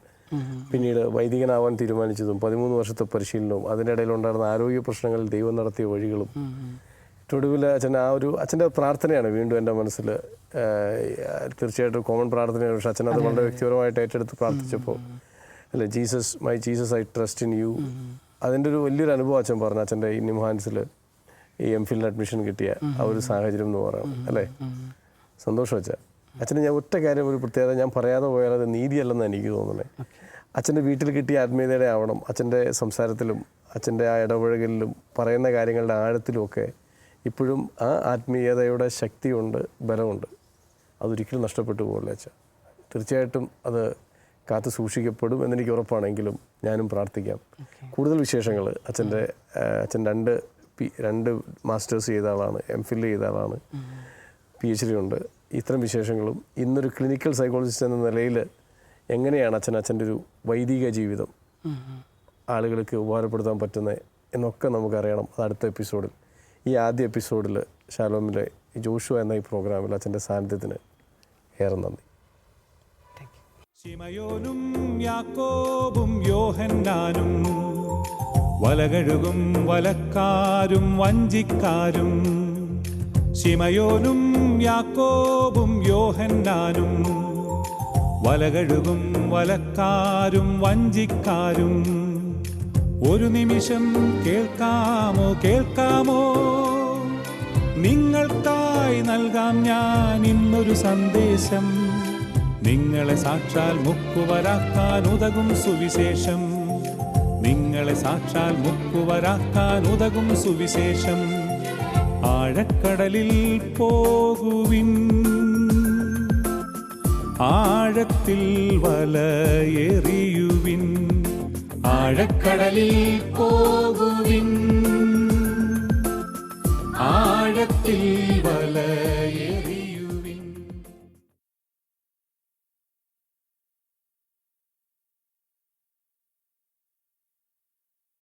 പിന്നീട് വൈദികനാവാൻ തീരുമാനിച്ചതും 13 വർഷത്തെ പരിശീലനവും അതിൻ്റെ ഇടയിലുണ്ടായിരുന്ന ആരോഗ്യ പ്രശ്നങ്ങളിൽ ദൈവം നടത്തിയ വഴികളും, ഒടുവിൽ അച്ഛൻ്റെ പ്രാർത്ഥനയാണ് വീണ്ടും എൻ്റെ മനസ്സിൽ. തീർച്ചയായിട്ടും കോമൺ പ്രാർത്ഥനയാണ്, പക്ഷേ അച്ഛൻ അത് വളരെ വ്യക്തിപരമായിട്ട് ഏറ്റെടുത്ത് പ്രാർത്ഥിച്ചപ്പോൾ അല്ലേ, my Jesus I trust in you, അതിൻ്റെ ഒരു വലിയൊരു അനുഭവം അച്ഛൻ പറഞ്ഞു. അച്ഛൻ്റെ ഈ നിംഹാൻസിൽ ഈ MPhil അഡ്മിഷൻ കിട്ടിയ ആ ഒരു സാഹചര്യം എന്ന് പറയുന്നത് അല്ലേ. സന്തോഷം വെച്ചാൽ അച്ഛന് ഞാൻ ഒറ്റ കാര്യം, ഒരു പ്രത്യേകത ഞാൻ പറയാതെ പോയാൽ അത് നീതിയല്ലെന്ന് എനിക്ക് തോന്നുന്നത്. അച്ഛൻ്റെ വീട്ടിൽ കിട്ടിയ ആത്മീയതയുടെ ആവണം അച്ഛൻ്റെ സംസാരത്തിലും അച്ഛൻ്റെ ആ ഇടപഴകലിലും പറയുന്ന കാര്യങ്ങളുടെ ആഴത്തിലുമൊക്കെ ഇപ്പോഴും ആ ആത്മീയതയുടെ ശക്തിയുണ്ട്, ബലമുണ്ട്. അതൊരിക്കലും നഷ്ടപ്പെട്ടു പോകില്ല അച്ഛൻ. തീർച്ചയായിട്ടും അത് കാത്തു സൂക്ഷിക്കപ്പെടും എന്നെനിക്ക് ഉറപ്പാണെങ്കിലും ഞാനും പ്രാർത്ഥിക്കാം. കൂടുതൽ വിശേഷങ്ങൾ അച്ഛൻ 2 മാസ്റ്റേഴ്സ് ചെയ്ത ആളാണ്, MPhil ചെയ്ത ആളാണ്, PhD ഉണ്ട്. ഇത്തരം വിശേഷങ്ങളും ഇന്നൊരു ക്ലിനിക്കൽ സൈക്കോളജിസ്റ്റ് എന്ന നിലയിൽ എങ്ങനെയാണ് അച്ഛൻ്റെ ഒരു വൈദിക ജീവിതം ആളുകൾക്ക് ഉപകാരപ്പെടുത്താൻ പറ്റുന്നത് എന്നൊക്കെ നമുക്കറിയണം. അത് അടുത്ത എപ്പിസോഡിൽ. ഈ ആദ്യ എപ്പിസോഡിൽ ഷാലോമിലെ ജോഷുവ എന്ന ഈ പ്രോഗ്രാമിൽ അച്ഛൻ്റെ സാന്നിധ്യത്തിന് ഏറെ നന്ദി. ശിമയോനും യാക്കോബും യോഹന്നാനും വലകഴുകും വലക്കാരും വഞ്ചിക്കാരും. ശിമയോനും യാക്കോബും യോഹന്നാനും വലകഴുകും വലക്കാരും വഞ്ചിക്കാരും. ഒരു നിമിഷം കേൾക്കാമോ കേൾക്കാമോ, നിങ്ങൾക്കായി നൽകാം ഞാൻ ഇന്നൊരു സന്ദേശം. നിങ്ങളെ സാക്ഷാൽ മുക്കുവരാക്കാൻ ഉതകും സുവിശേഷം. നിങ്ങളെ സാക്ഷാൽ മുക്കുവരാക്കാൻ ഉതകും സുവിശേഷം. ആഴക്കടലിൽ പോകുവിൻ, ആഴത്തിൽ വലയെറിയുവിൻ. ആഴക്കടലിൽ പോകുവിൻ, ആഴത്തിൽ വലയെറി